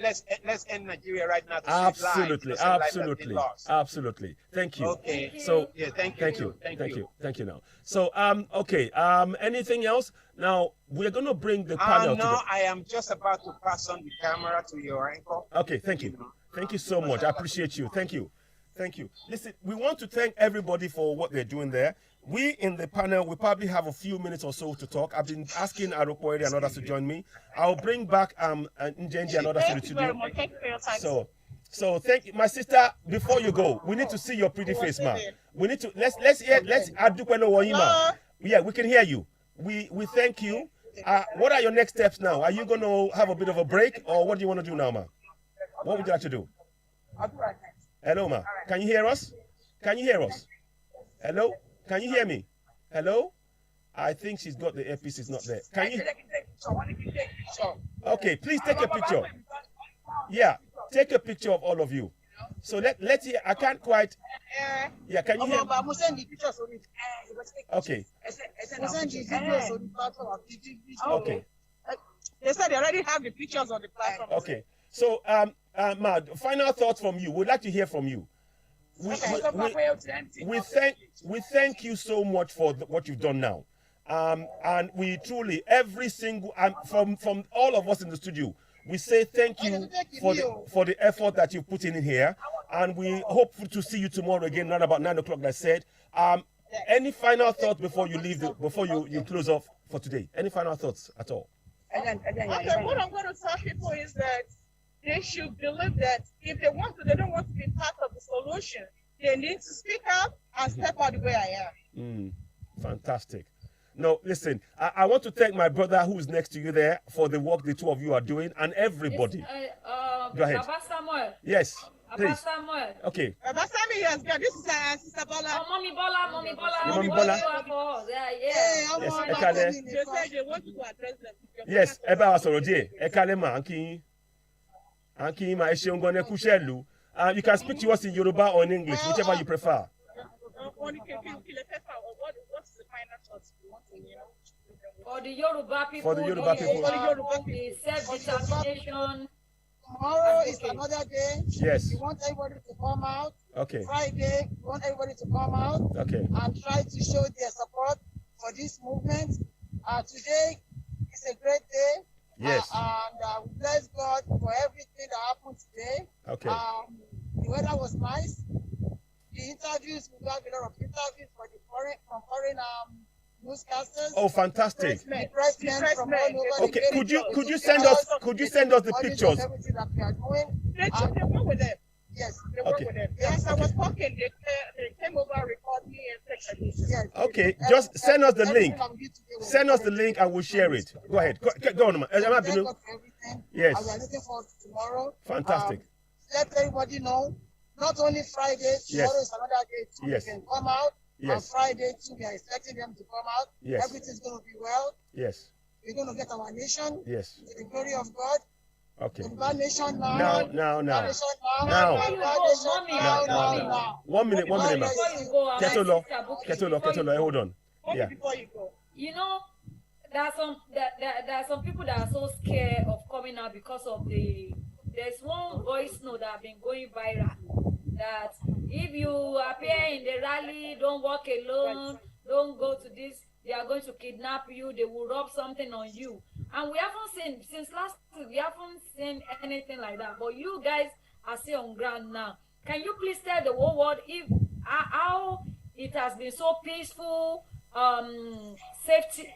H: Let's end Nigeria right now.
C: Absolutely. Thank you.
H: Okay.
C: So
H: yeah, thank you.
C: Thank you. Now. So okay. Anything else? Now we're gonna bring the panel.
H: No, I am just about to pass on the camera to your anchor.
C: Okay. Thank you. Thank you so much. I appreciate you. Thank you. Listen, we want to thank everybody for what they're doing there. We in the panel, we probably have a few minutes or so to talk. I've been asking Arokoere and others to join me. I'll bring back Njenje and others to the studio.
A: Thank you for your time.
C: So thank you, my sister. Before you go, we need to see your pretty face, ma. We need to let's Adukwelo Woyima. Yeah, we can hear you. We thank you. What are your next steps now? Are you going to have a bit of a break, or what do you want to do now, ma? What would you like to do? Hello, ma. Can you hear us? Hello? Can you hear me? Hello? I think she's got the earpiece. It's not there. Can you? Okay, please take a picture. Yeah, take a picture of all of you. So let's hear. I can't quite. Yeah, can you hear? Okay. Okay.
A: They said they already have the pictures on the platform.
C: Okay. So, Mad, final thoughts from you. We'd like to hear from you. We thank you so much for what you've done now. And we truly, every single, from all of us in the studio, we say thank you for the effort that you put in here. And we hope to see you tomorrow again, around about 9 o'clock, like I said. Any final thoughts before you leave, before you close off for today? Any final thoughts at all?
A: Okay, what I'm going to tell people is that they should believe that if they don't want to be part of the solution, they need to speak up and step out the way I am.
C: Fantastic. No, listen, I want to thank my brother who's next to you there for the work the two of you are doing, and everybody. Go ahead. Yes, please. Okay.
A: Abasami, yes, this is Sister Bola.
B: Mommy Bola.
C: Mommy Bola.
B: Yeah.
C: Yes, Ekale.
A: They said they want to address them.
C: Yes, Eba Wasoroje, Ekale ma, Anki ma Esheun Gone Kushelu. You can speak to us in Yoruba or in English, whichever you prefer.
A: What's the final thoughts you want to hear?
B: For the Yoruba people,
C: For the Yoruba people.
B: the self-determination
E: Tomorrow is another day.
C: Yes.
E: We want everybody to come out.
C: Okay.
E: Friday, we want everybody to come out.
C: Okay.
E: And try to show their support for this movement. Today is a great day.
C: Yes.
E: And we bless God for everything that happened today.
C: Okay.
E: The weather was nice. The interviews, we got a lot of interviews from foreign newscasters.
C: Oh, fantastic!
E: The pressmen from all over.
C: Okay, could you send us the pictures?
E: Everything that we are doing.
A: They work with them.
E: Yes.
A: They work with them. Yes, I was talking. They came over, record me, and take a
E: Yes.
C: Okay, just send us the link. Send us the link and we'll share it. Go ahead. Go on, man.
E: Yes.
C: Yes.
E: And we are looking forward to tomorrow.
C: Fantastic.
E: Let everybody know. Not only Friday, tomorrow is another day too.
C: Yes.
E: They can come out.
C: Yes.
E: On Friday too, we are expecting them to come out.
C: Yes.
E: Everything's going to be well.
C: Yes.
E: We're going to get our nation.
C: Yes.
E: To the glory of God.
C: Okay.
E: Yoruba nation now.
C: Now.
E: Now.
C: Now. 1 minute, man. Ketolo, hold on. Yeah.
A: Before you go.
B: You know, there are some people that are so scared of coming out because of there's one voice note that have been going viral that if you appear in the rally, don't walk alone, don't go to this, they are going to kidnap you, they will rub something on you. And we haven't seen, since last week, we haven't seen anything like that. But you guys are still on ground now. Can you please tell the whole world if how it has been so peaceful, safety,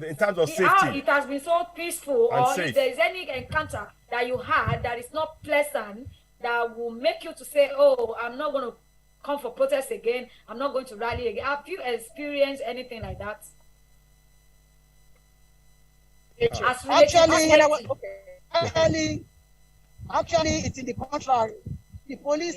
C: in terms of safety,
B: how it has been so peaceful,
C: and
B: or
C: safe.
B: if there is any encounter that you had that is not pleasant, that will make you to say, oh, I'm not going to come for protest again, I'm not going to rally again. Have you experienced anything like that?
E: Actually, it's in the contrary. The police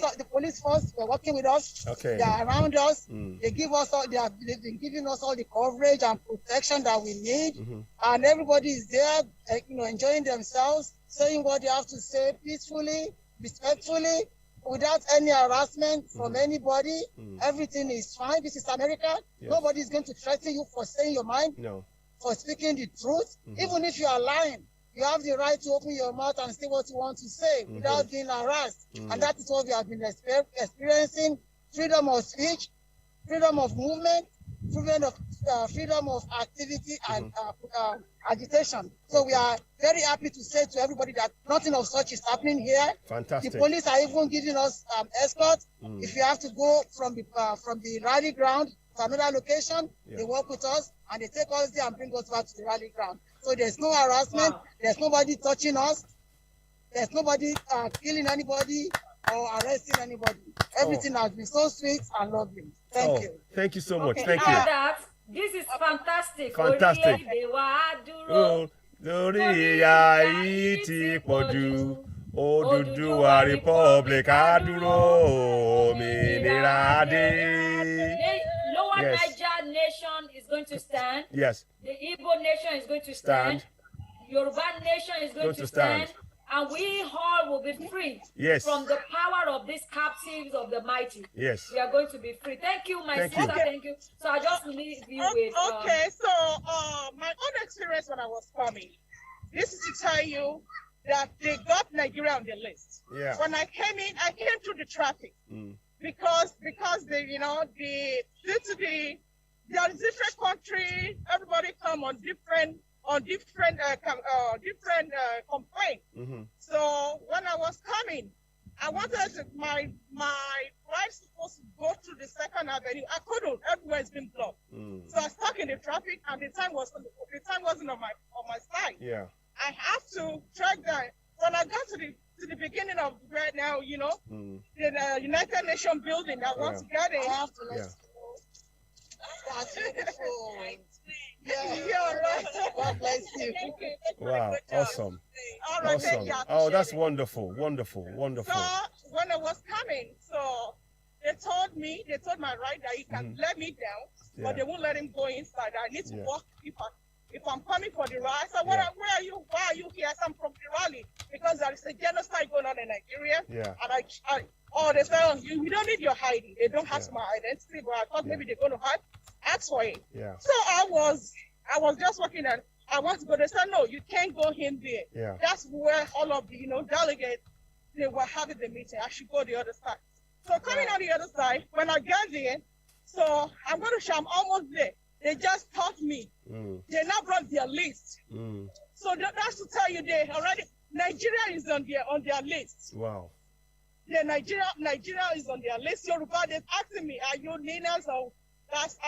E: force were working with us.
C: Okay.
E: They are around us. They give us they've been giving us all the coverage and protection that we need. And everybody is there, enjoying themselves, saying what they have to say peacefully, respectfully, without any harassment from anybody. Everything is fine. This is America.
C: Yes.
E: Nobody is going to threaten you for saying your mind.
C: No.
E: For speaking the truth. Even if you are lying, you have the right to open your mouth and say what you want to say without being harassed. And that is what we have been experiencing. Freedom of speech, freedom of movement, freedom of activity and agitation. So we are very happy to say to everybody that nothing of such is happening here.
C: Fantastic.
E: The police are even giving us escort. If you have to go from the rally ground to another location, they work with us and they take us there and bring us back to the rally ground. So there's no harassment, there's nobody touching us, there's nobody killing anybody or arresting anybody. Everything has been so sweet and lovely. Thank you.
C: Thank you so much.
B: Okay,
C: Thank you.
B: that, this is fantastic.
C: Fantastic. Lórí ìyà yìí ti pọ̀jù, Odùduwà Republic á dúró, òmìnira dé.
B: Lower Niger nation is going to stand.
C: Yes.
B: The Igbo nation is going to stand. Yoruba nation is going to stand. And we all will be free from the power of these captives of the mighty.
C: Yes.
B: We are going to be free. Thank you, my sister. Thank you. So I just leave you with...
A: Okay, so my own experience when I was coming, this is to tell you that they got Nigeria on the list.
C: Yeah.
A: When I came in, I came through the traffic. Because they, due to there is different country, everybody come on different complaint. So when I was coming, I wanted to, my ride supposed to go through the Second Avenue. I couldn't. Everywhere has been blocked. So I was stuck in the traffic, and the time wasn't on my side.
C: Yeah.
A: I have to track down. When I got to the beginning of right now, the United Nations building, I want to get in. I have to let you know. That's beautiful. God bless you.
C: Wow, awesome.
A: All right,
C: awesome. Oh, that's wonderful, wonderful, wonderful.
A: So when I was coming, so they told my rider, he can let me down, but they won't let him go inside. I need to walk if I'm coming for the rally. So where are you? Why are you here? So I'm from the rally because there is a genocide going on in Nigeria.
C: Yeah.
A: And they say, you don't need your hiding. They don't have my identity, but I thought maybe they're going to ask for it.
C: Yeah.
A: So I was just walking and
I: I want to go. They said, no, you can't go in there.
C: Yeah.
I: That's where all of the, delegates, they were having the meeting. I should go the other side. So coming on the other side, when I got there, so I'm going to show I'm almost there. They just taught me. They now brought their list. So that's to tell you they already, Nigeria is on their list.
C: Wow.
I: Nigeria is on their list. Yoruba, they're asking me, are you NINAS or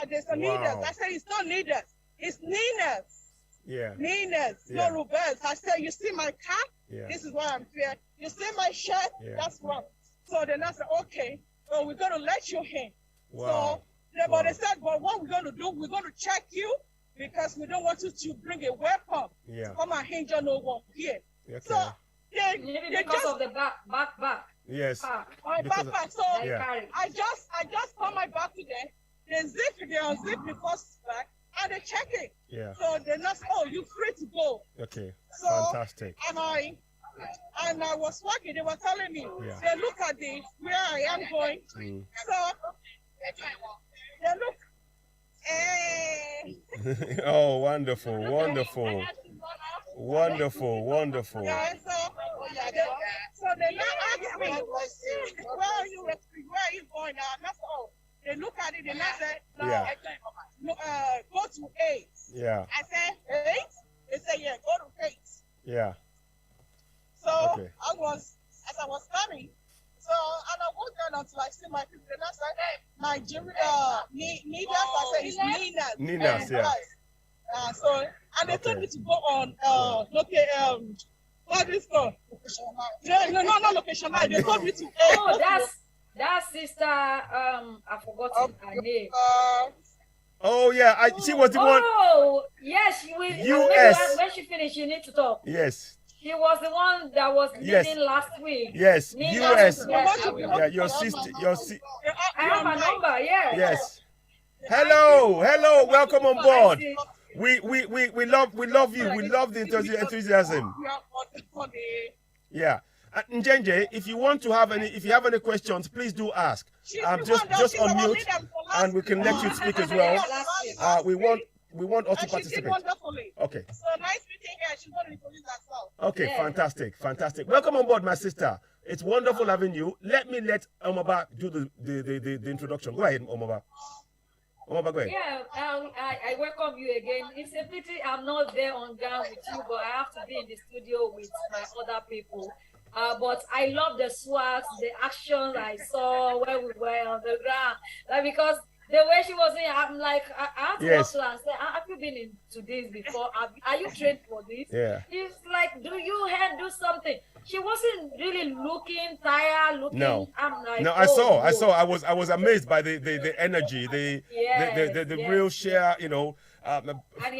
I: there's a NINAS? I said, it's not NINAS. It's NINAS.
C: Yeah.
I: NINAS,
C: yeah.
I: Yorubas. I said, you see my cap?
C: Yeah.
I: This is why I'm here. You see my shirt?
C: Yeah.
I: That's wrong. So then I said, okay, so we're going to let you in.
C: Wow.
I: So, but they said, well, what we're going to do, we're going to check you because we don't want you to bring a weapon.
C: Yeah.
I: Come and hinder no one here.
C: Okay.
I: So
B: maybe because of the back.
C: Yes.
I: My backpack. So
C: yeah.
I: I just put my back to them. They unzip the first back and they check it.
C: Yeah.
I: So they're not, oh, you're free to go.
C: Okay.
I: So,
C: fantastic.
I: And I was walking, they were telling me,
C: yeah.
I: they look at where I am going. So they look,
C: oh, wonderful, wonderful. Wonderful.
I: Yeah, so they now ask me, where are you going now? That's all. They look at it, they now say, no, go to 8.
C: Yeah.
I: I said, 8? They say, yeah, go to 8.
C: Yeah.
I: So as I was coming, so and I walked down until I see my people. And I said, Nigeria, NINAS. I said, it's NINAS.
C: NINAS, yeah.
I: So and they told me to go on. What is called? No, not location. They told me to.
B: Oh, that's sister. I forgot her name.
C: Oh yeah, she was the one.
B: Oh yes, she will.
C: US.
B: When she finished, you need to talk.
C: Yes.
B: She was the one that was leading last week.
C: Yes, US.
B: Yeah,
C: your sister.
B: I have a number. Yeah.
C: Yes. Hello, welcome on board. We love you. We love the enthusiasm. Yeah. Njenje, if you have any questions, please do ask. Just unmute, and we can let you speak as well. We want us to participate. Okay.
I: So nice meeting her. She's going to introduce herself.
C: Okay, yeah. Fantastic. Welcome on board, my sister. It's wonderful having you. Let Omaba do the introduction. Go ahead, Omaba. Omaba, go ahead.
B: Yeah, I welcome you again. It's a pity I'm not there on ground with you, but I have to be in the studio with my other people. But I love the swags, the actions I saw where we were on the ground. Because the way she was in, I'm like, I have to walk to her and say, have you been into this before? Are you trained for this?
C: Yeah.
B: It's like, do you do something? She wasn't really looking tired,
C: No.
B: I'm like,
C: no, I saw. I was amazed by the energy, the real share,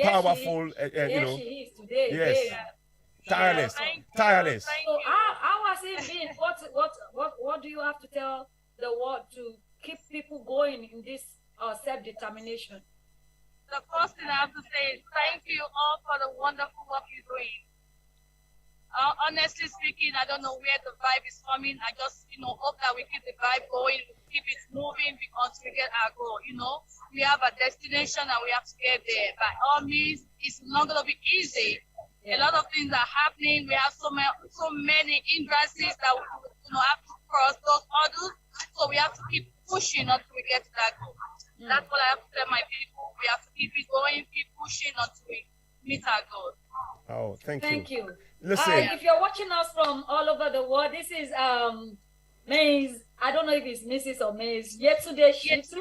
C: powerful,
B: she is today.
C: Yes.
B: Yeah.
C: Tireless.
B: So how has it been? What do you have to tell the world to keep people going in this self-determination?
J: The first thing I have to say is thank you all for the wonderful work you're doing. Honestly speaking, I don't know where the vibe is coming. I just, hope that we keep the vibe going, keep it moving because we get our goal. We have a destination and we have to get there. By all means, it's not going to be easy. Yeah. A lot of things are happening. We have so many hindrances that we have to cross those hurdles. So we have to keep pushing until we get to that goal. That's what I have to tell my people. We have to keep it going, keep pushing until we meet our goal.
C: Oh,
B: thank you.
C: Listen.
B: If you're watching us from all over the world, this is Maze. I don't know if it's Mrs. or Maze. Yesterday Shitu.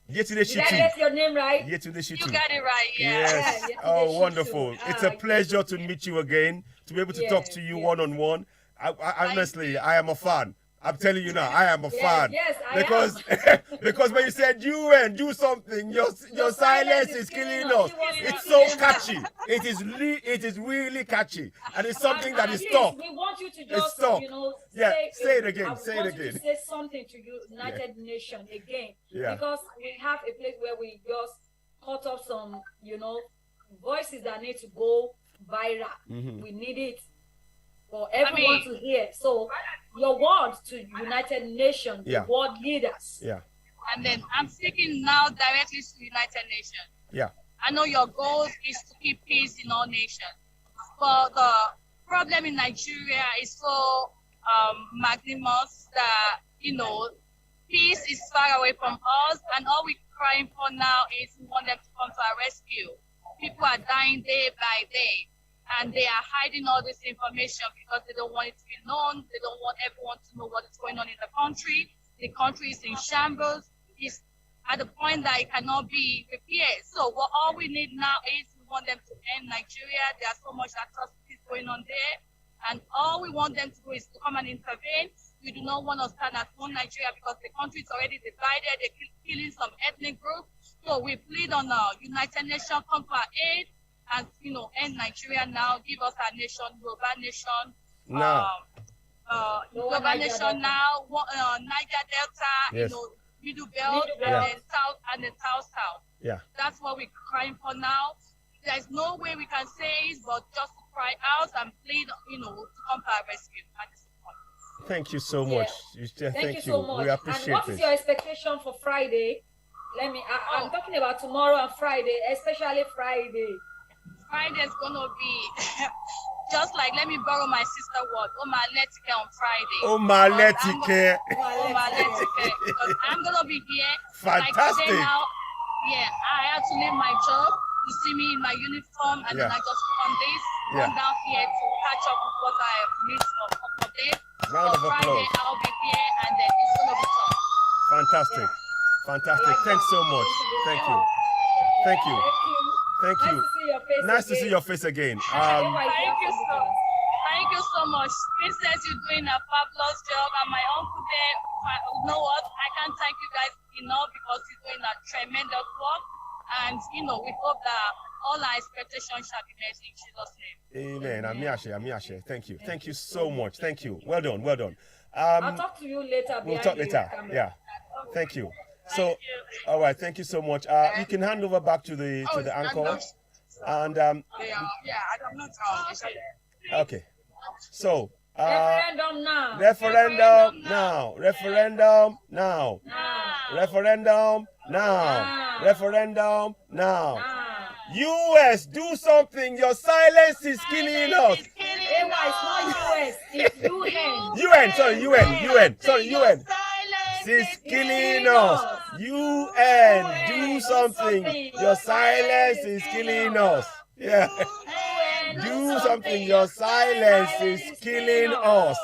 C: Yesterday
B: Did I get your name right?
C: Yesterday Shitu.
J: You got it right. Yeah.
C: Yes. Oh, wonderful. It's a pleasure to meet you again. To be able to talk to you one-on-one. I honestly, I am a fan. I'm telling you now, I am a fan.
B: Yes,
C: because when you said UN, do something, your silence is killing us. It's so catchy. It is really catchy, and it's something that is tough.
B: We want you to just
C: say it again. Say it again.
B: Say something to United Nations again, because we have a place where we just cut off some voices that need to go viral. We need it for everyone to hear. So your word to United Nations, the world leaders.
C: Yeah.
J: And then I'm speaking now directly to United Nations.
C: Yeah.
J: I know your goal is to keep peace in all nations. But the problem in Nigeria is so magnanimous that, peace is far away from us, and all we're crying for now is we want them to come to our rescue. People are dying day by day, and they are hiding all this information because they don't want it to be known. They don't want everyone to know what is going on in the country. The country is in shambles. It's at the point that it cannot be repaired. So all we need now is we want them to end Nigeria. There's so much atrocities going on there. And all we want them to do is to come and intervene. We do not want to stand as one Nigeria because the country is already divided. They're killing some ethnic groups. So we plead on the United Nations, come to our aid and, end Nigeria now. Give us our nation, Yoruba nation.
C: Now.
J: Yoruba nation now, Niger Delta,
C: yes.
J: Middle Belt, and then South.
C: Yeah.
J: That's what we're crying for now. There's no way we can say it, but just to cry out and plead, to come to our rescue at this point.
C: Thank you so much.
B: Thank you so much.
C: We appreciate it.
B: And what is your expectation for Friday? I'm talking about tomorrow and Friday, especially Friday.
J: Friday is gonna be just like, let me borrow my sister word, Omaletike on Friday.
C: Omaletike.
J: Because I'm gonna be here.
C: Fantastic.
J: Like today now, I had to leave my job. You see me in my uniform, and then I just put on this. Come down here to catch up with what I have missed for days.
C: Round of applause.
J: Friday, I'll be here, and then it's gonna be tough.
C: Fantastic. Thanks so much. Thank you.
B: Nice to see your face
C: Nice
B: again.
C: to see your face again.
J: Thank you so much. Princess, you're doing a fabulous job. And my uncle there, you know what? I can't thank you guys enough because you're doing a tremendous work. And, we hope that all our expectations shall be met in Jesus' name.
C: Amen. Amiashe. Thank you. Thank you so much. Thank you. Well done.
B: I'll talk to you later.
C: We'll talk later. Yeah. Thank you. So, all right. Thank you so much. You can hand over back to the anchor. And
F: I'm not.
C: okay. So.
B: Referendum now.
C: Referendum now. Referendum now. Referendum now. Referendum now. US, do something. Your silence is killing us.
B: It's not US. It's UN.
C: UN. Sorry, UN. Is killing us. UN, do something. Your silence is killing us. Yeah. Do something. Your silence is killing us.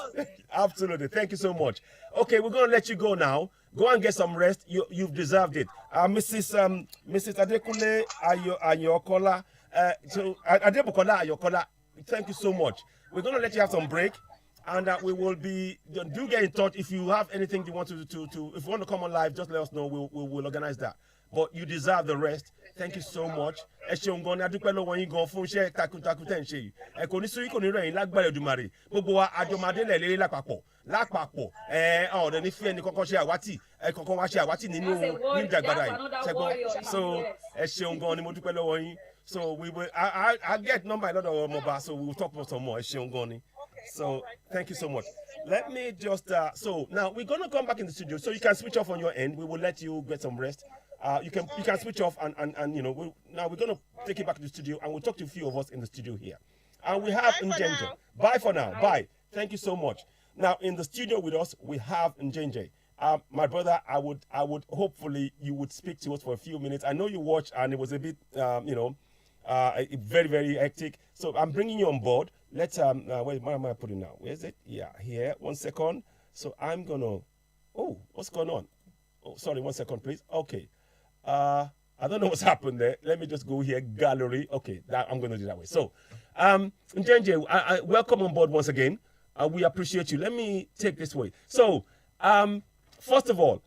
C: Absolutely. Thank you so much. Okay, we're going to let you go now. Go and get some rest. You've deserved it. Mrs. Adekule Ayokola, Adebukola Ayokola, thank you so much. We're going to let you have some break. And we will be, do get in touch if you have anything you want to if you want to come on live, just let us know. We'll organize that. But you deserve the rest. Thank you so much. So we will. I get number a lot of mobile, so we will talk about some more. So thank you so much. Let me just so now we're gonna come back in the studio, so you can switch off on your end. We will let you get some rest. You can switch off and now we're gonna take it back to the studio and we'll talk to a few of us in the studio here. And we have Njenje. Bye for now. Bye. Thank you so much. Now in the studio with us we have Njenje. My brother, I would hopefully you would speak to us for a few minutes. I know you watched and it was a bit very, very hectic. So I'm bringing you on board. Let's where am I putting now? Where is it? Yeah, here. 1 second. So I'm gonna. Oh, what's going on? Oh, sorry. 1 second, please. Okay. I don't know what's happened there. Let me just go here. Gallery. Okay, I'm gonna do that way. So, Njenje, I welcome on board once again. We appreciate you. Let me take this way. So, first of all,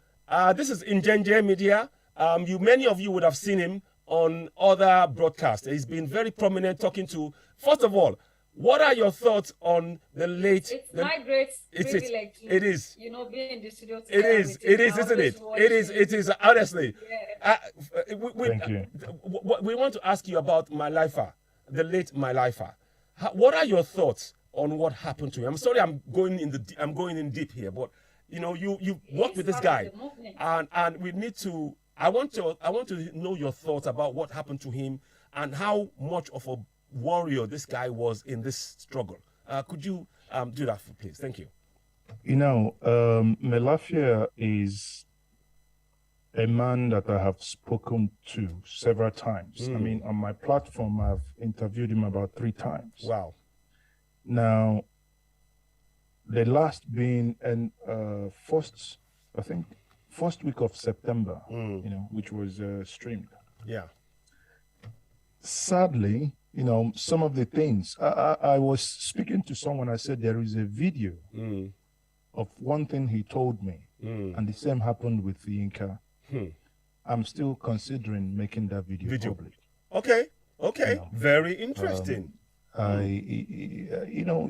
C: this is Njenje Media. Many of you would have seen him on other broadcasts. He's been very prominent talking to. First of all, what are your thoughts on the late?
B: It's my great privilege.
C: It is.
B: Being in the studio.
C: It is, isn't it? It is, honestly.
B: Yeah.
G: Thank you.
C: We want to ask you about Malifa, the late Malifa. What are your thoughts on what happened to him? I'm sorry, I'm going in deep here, but you worked with this guy, and we need to I want to know your thoughts about what happened to him and how much of a warrior this guy was in this struggle. Could you do that, please? Thank you.
G: You know, Melafia is a man that I have spoken to several times. I mean, on my platform, I've interviewed him about 3 times.
C: Wow.
G: Now, the last being first week of September, you know, which was streamed.
C: Yeah.
G: Sadly, you know, some of the things, I was speaking to someone, I said, there is a video of one thing he told me, and the same happened with the Inca. I'm still considering making that video public.
C: Okay,
G: You know,
C: very interesting.
G: You know,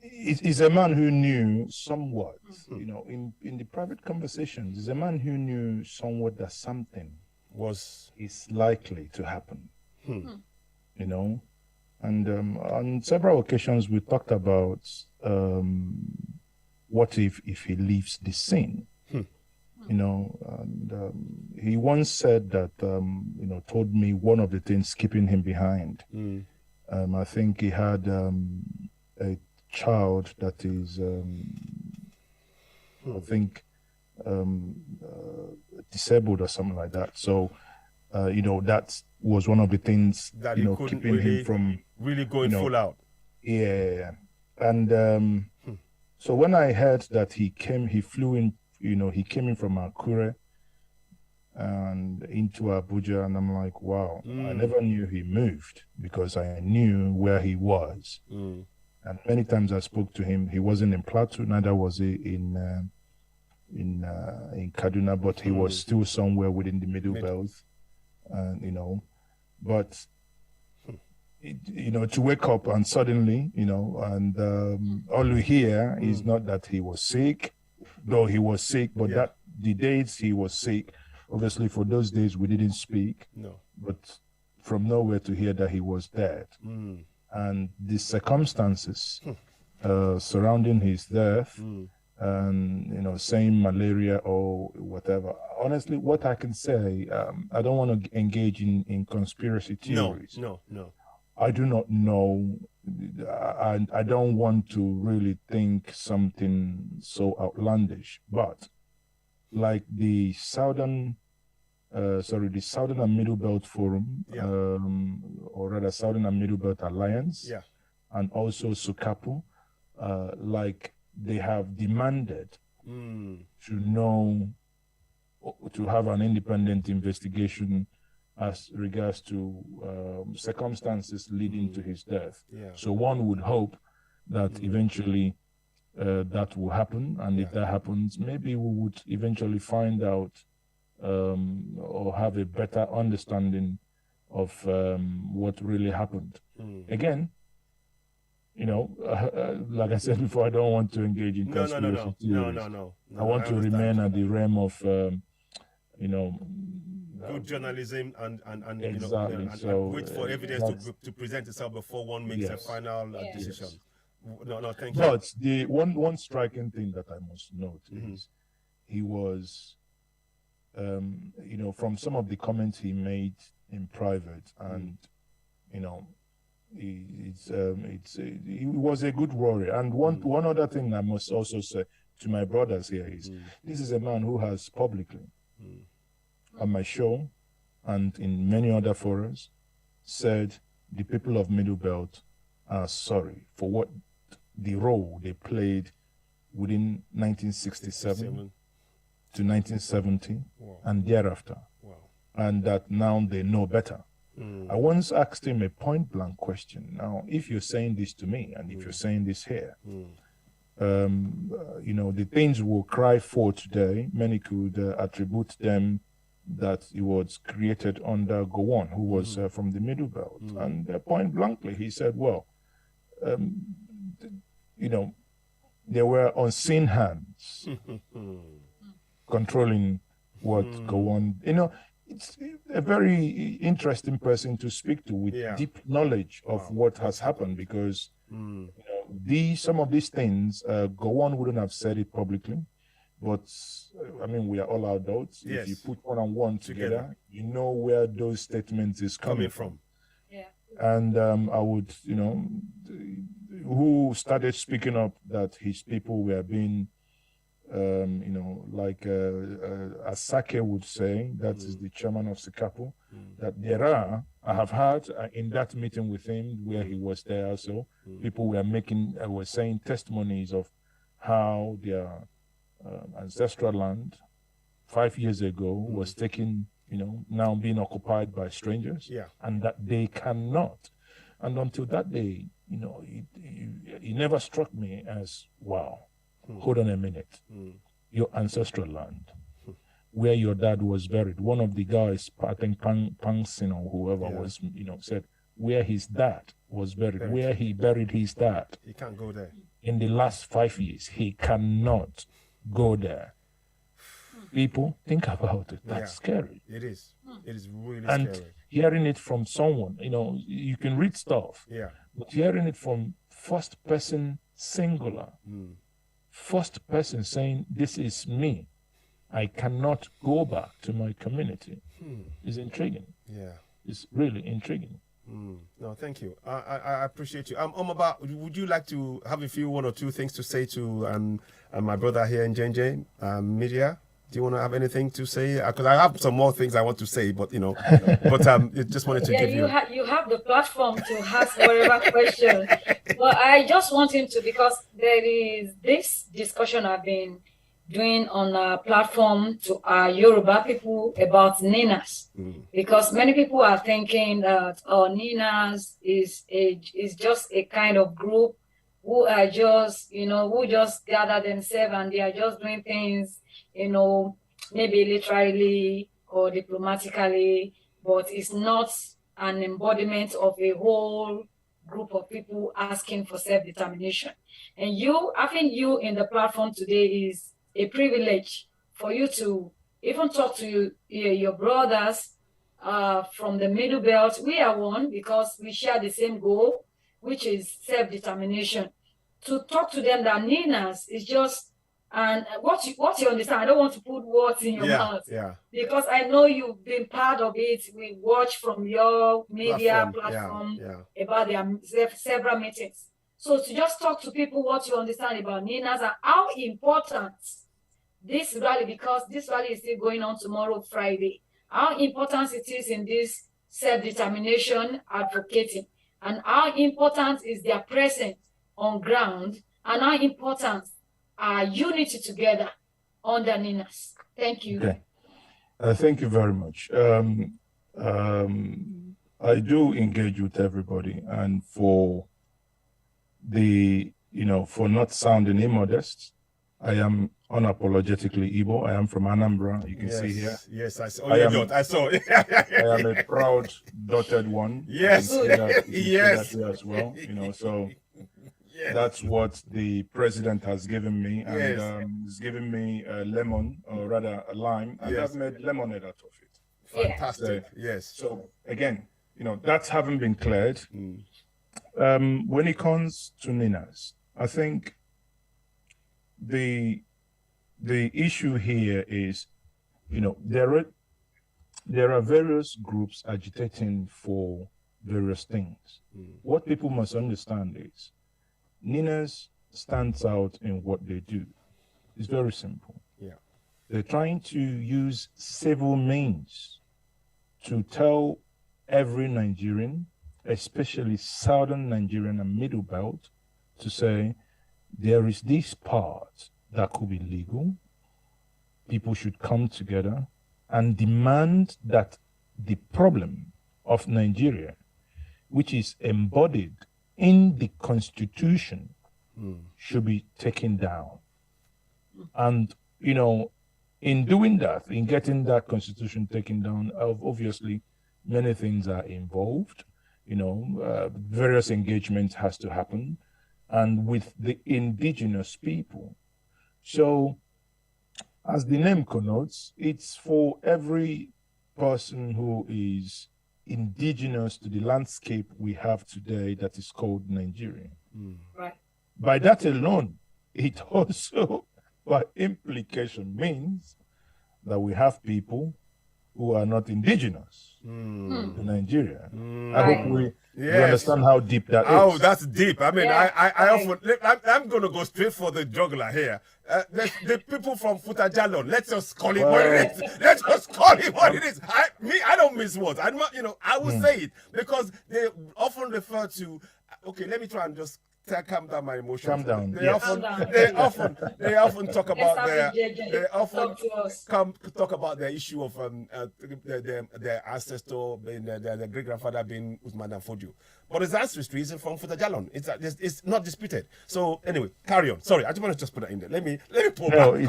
G: he's a man who knew somewhat, you know, in the private conversations, he's a man who knew somewhat that something is likely to happen, you know. And on several occasions, we talked about what if he leaves the scene, you know. And he once said that, you know, told me one of the things keeping him behind. I think he had a child that is, I think, disabled or something like that. So, you know, that was one of the things that, you know, keeping him from
C: really going, you know, full out.
G: Yeah. And so when I heard that he flew in, you know, he came in from Akure and into Abuja, and I'm like, wow, I never knew he moved because I knew where he was. And many times I spoke to him, he wasn't in Plateau, neither was he in Kaduna, but he was still somewhere within the Middle Belt, you know. But you know, to wake up and suddenly, you know, and all you hear is not that he was sick, though he was sick, but that the days he was sick, obviously for those days we didn't speak, but from nowhere to hear that he was dead. And the circumstances surrounding his death, and, you know, saying malaria or whatever. Honestly, what I can say, I don't want to engage in conspiracy theories.
C: No.
G: I do not know. I don't want to really think something so outlandish, but like the Southern and Middle Belt Forum, or rather Southern and Middle Belt Alliance, and also SUKAPU, like they have demanded to have an independent investigation as regards to circumstances leading to his death. So one would hope that eventually that will happen, and if that happens, maybe we would eventually find out or have a better understanding of what really happened. Again, you know, like I said before, I don't want to engage in conspiracy theories.
C: No.
G: I want to remain at the realm of, you know,
C: good journalism and
G: exactly.
C: You know, and
G: so,
C: wait for evidence to present itself before one makes a final decision. No, thank you.
G: But the one striking thing that I must note is he was, you know, from some of the comments he made in private, and you know, he was a good warrior. And one other thing I must also say to my brothers here is, this is a man who has publicly on my show and in many other forums said the people of Middle Belt are sorry for what the role they played within 1967 to 1970 and thereafter, and that now they know better. I once asked him a point-blank question. Now, if you're saying this to me, and if you're saying this here, you know, the things we'll cry for today, many could attribute them that it was created under Gowon, who was from the Middle Belt. And point-blankly, he said, well, you know, there were unseen hands controlling what Gowon, you know. It's a very interesting person to speak to with deep knowledge of what has happened, because you know, some of these things, Gowon wouldn't have said it publicly. but I mean, we are all adults.
C: Yes.
G: If you put one and one together, you know where those statements is coming from.
B: Yeah.
G: And I would, who started speaking up that his people were being, like Asake would say, that is the chairman of Sikapo, that I have heard in that meeting with him where he was there also, people were saying testimonies of how their ancestral land 5 years ago was taken, now being occupied by strangers, and that they cannot. And until that day, it never struck me as, wow, hold on a minute, your ancestral land, where your dad was buried. One of the guys, I think Pangsin or whoever was, said where his dad was buried, where he buried his dad.
C: He can't go there.
G: In the last 5 years, he cannot go there. People, think about it. That's scary.
C: It is. It is really
G: and
C: scary.
G: Hearing it from someone, you can read stuff.
C: Yeah.
G: But hearing it from first person singular, first person saying, this is me, I cannot go back to my community, is intriguing.
C: Yeah.
G: It's really intriguing.
C: No, thank you. I appreciate you. Omaba, would you like to have one or two things to say to my brother here in Njenje media? Do you want to have anything to say? Because I have some more things I want to say, but just wanted to give you.
B: You have the platform to ask whatever question. But I just want him to, because there is this discussion I've been doing on a platform to our Yoruba people about NINAS, because many people are thinking that NINAS is just a kind of group who are just who just gather themselves and they are just doing things maybe literally or diplomatically, but it's not an embodiment of a whole group of people asking for self-determination. And having you in the platform today is a privilege for you to even talk to your brothers from the Middle Belt. We are one because we share the same goal, which is self-determination. To talk to them that NINAS is just, and what you understand, I don't want to put words in your mouth, because I know you've been part of it. We watch from your media platform about their several meetings. So to just talk to people what you understand about NINAS and how important this rally, because this rally is still going on tomorrow, Friday, how important it is in this self-determination advocating, and how important is their presence on ground, and how important are unity together under NINAS. Thank you.
G: Okay. Thank you very much. I do engage with everybody, and for not sounding immodest, I am unapologetically Igbo. I am from Anambra. You can see here.
C: Yes, I saw. I saw.
G: I am a proud dotted one.
C: Yes.
G: Yes. As well. So that's what the president has given me, and he's given me a lemon, or rather a lime, and I've made lemonade out of it.
C: Fantastic. Yes.
G: So again, that's having been cleared. When it comes to NINAS, I think the issue here is, there are various groups agitating for various things. What people must understand is NINAS stands out in what they do. It's very simple.
C: Yeah.
G: They're trying to use civil means to tell every Nigerian, especially Southern Nigerian and Middle Belt, to say there is this part that could be legal. People should come together and demand that the problem of Nigeria, which is embodied in the Constitution, should be taken down. And, in doing that, in getting that Constitution taken down, obviously many things are involved. Various engagements has to happen, and with the indigenous people. So, as the name connotes, it's for every person who is indigenous to the landscape we have today that is called Nigeria.
B: Right.
G: By that alone, it also by implication means that we have people who are not indigenous to Nigeria. I hope you understand how deep that is.
C: Oh, that's deep. I mean, I often, I'm going to go straight for the juggler here. The people from Futajalon, let's just call it what it is. Let's just call it what it is. I don't miss words. I will say it because they often refer to, okay, let me try and just calm down my emotions.
G: Calm down.
C: They often talk about talk about the issue of their ancestor, their great grandfather being Usman and Fodio. But his ancestry is from Futajalon. It's not disputed. So anyway, carry on. Sorry, I just want to just put that in there. Let me pull back.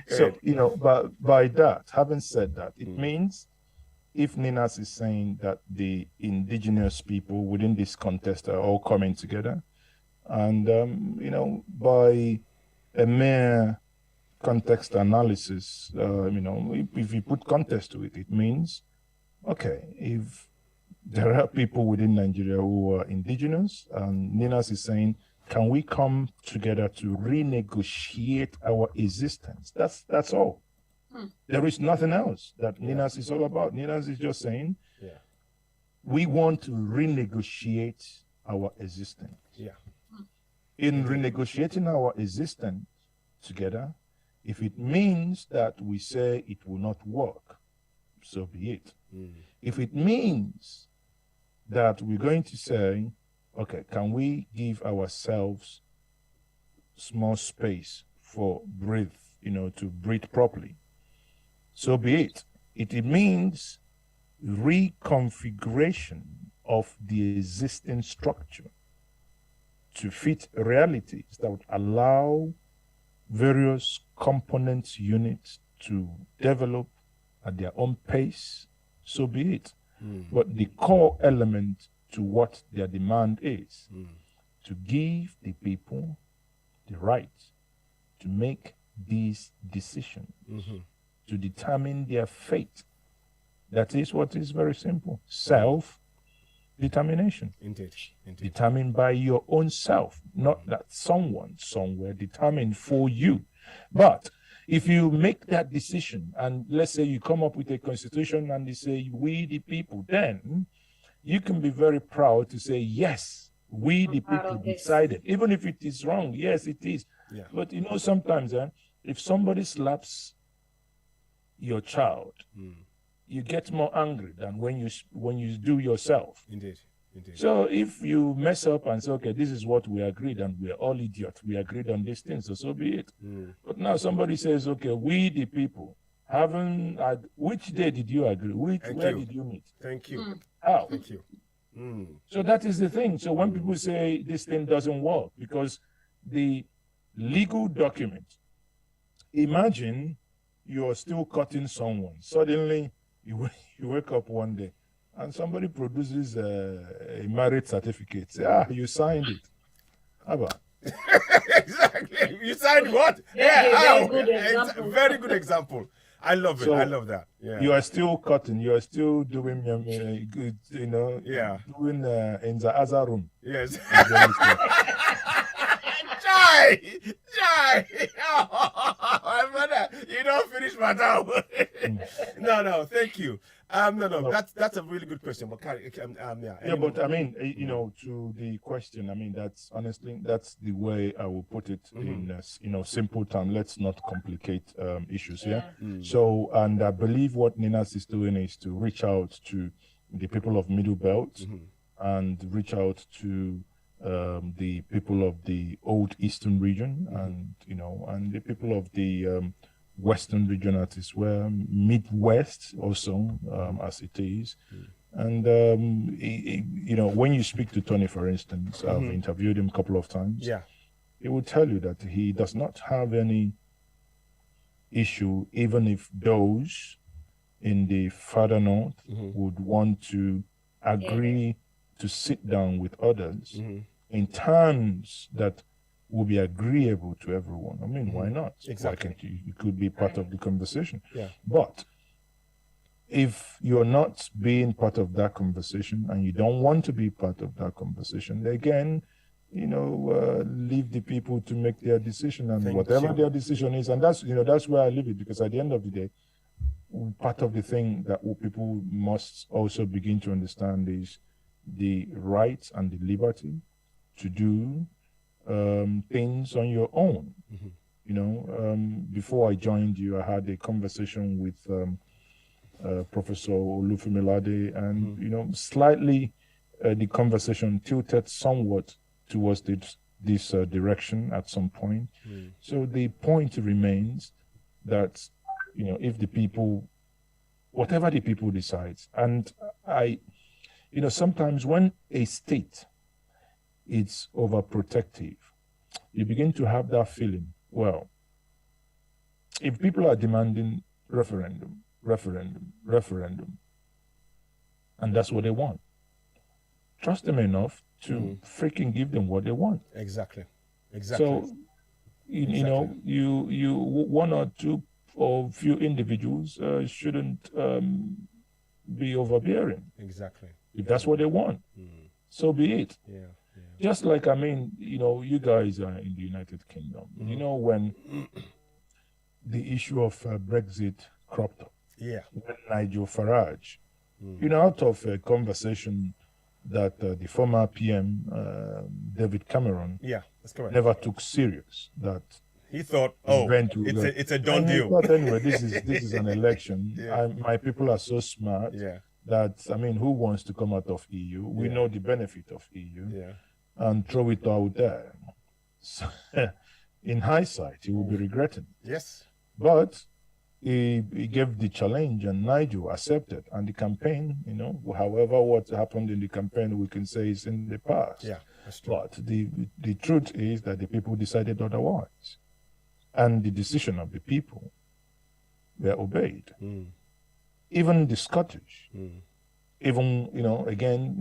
G: So but by that, having said that, it means if NINAS is saying that the indigenous people within this contest are all coming together, and by a mere context analysis, if you put context to it, it means, okay, if there are people within Nigeria who are indigenous, and NINAS is saying, can we come together to renegotiate our existence? That's all. There is nothing else that NINAS is all about. NINAS is just saying, we want to renegotiate our existence. In renegotiating our existence together, if it means that we say it will not work, so be it. If it means that we're going to say, okay, can we give ourselves small space for to breathe properly? So be it. It means reconfiguration of the existing structure to fit realities that would allow various component units to develop at their own pace. So be it. But the core element to what their demand is to give the people the right to make these decisions, to determine their fate. That is what is very simple. Self-determination.
C: Indeed.
G: Determined by your own self, not that someone somewhere determined for you. But if you make that decision, and let's say you come up with a constitution and they say, we the people, then you can be very proud to say, yes, we the people decided. Even if it is wrong, yes, it is. But sometimes if somebody slaps your child, you get more angry than when you do yourself.
C: Indeed.
G: So if you mess up and say, okay, this is what we agreed, and we're all idiots, we agreed on these things, so be it. But now somebody says, okay, we the people which day did you agree? Where did you meet?
C: Thank you.
G: How?
C: Thank you.
G: So that is the thing. So when people say this thing doesn't work because the legal document, imagine you're still cutting someone. Suddenly you wake up one day and somebody produces a marriage certificate. Say, you signed it. How about?
C: Exactly. You signed what? Very good example. I love it.
G: So
C: I love that. Yeah.
G: You are still cutting. You are still doing, doing in the other room.
C: Yes. Jai! Oh, my brother, you don't finish my time. No, thank you. No, that's a really good question. But
G: but I mean, to the question, I mean, that's the way I will put it in simple terms. Let's not complicate issues here. So, and I believe what NINAS is doing is to reach out to the people of Middle Belt and reach out to the people of the old Eastern region and the people of the Western region as well, Midwest also, as it is. And, when you speak to Tony, for instance, I've interviewed him a couple of times. He will tell you that he does not have any issue, even if those in the further north would want to agree to sit down with others in terms that will be agreeable to everyone. I mean, why not?
C: Exactly.
G: Why can't you could be part of the conversation.
C: Yeah.
G: But if you're not being part of that conversation and you don't want to be part of that conversation, again, leave the people to make their decision, and
C: Thank
G: whatever
C: you.
G: their decision is, and that's where I leave it, because at the end of the day, part of the thing that people must also begin to understand is the rights and the liberty to do things on your own. Before I joined you, I had a conversation with Professor Olufemilade, and slightly the conversation tilted somewhat towards this direction at some point. So the point remains that if the people, whatever the people decides, and sometimes when a state is overprotective, you begin to have that feeling, well, if people are demanding referendum, and that's what they want, trust them enough to freaking give them what they want.
C: Exactly.
G: So, you one or two or few individuals shouldn't be overbearing.
C: Exactly.
G: If that's what they want, so be it.
C: Yeah.
G: Just like, you guys are in the United Kingdom. When the issue of Brexit cropped up, when Nigel Farage, out of a conversation that the former PM, David Cameron,
C: that's correct,
G: never took serious, that
C: he thought, it's a done deal.
G: But anyway, this is an election. My people are so smart that, who wants to come out of EU? We know the benefit of EU, and throw it out there. So, in hindsight, he will be regretting it.
C: Yes.
G: But he gave the challenge, and Nigel accepted. And the campaign, however, what happened in the campaign, we can say is in the past.
C: Yeah, that's true.
G: But the truth is that the people decided otherwise. And the decision of the people were obeyed. Even the Scottish, even, again,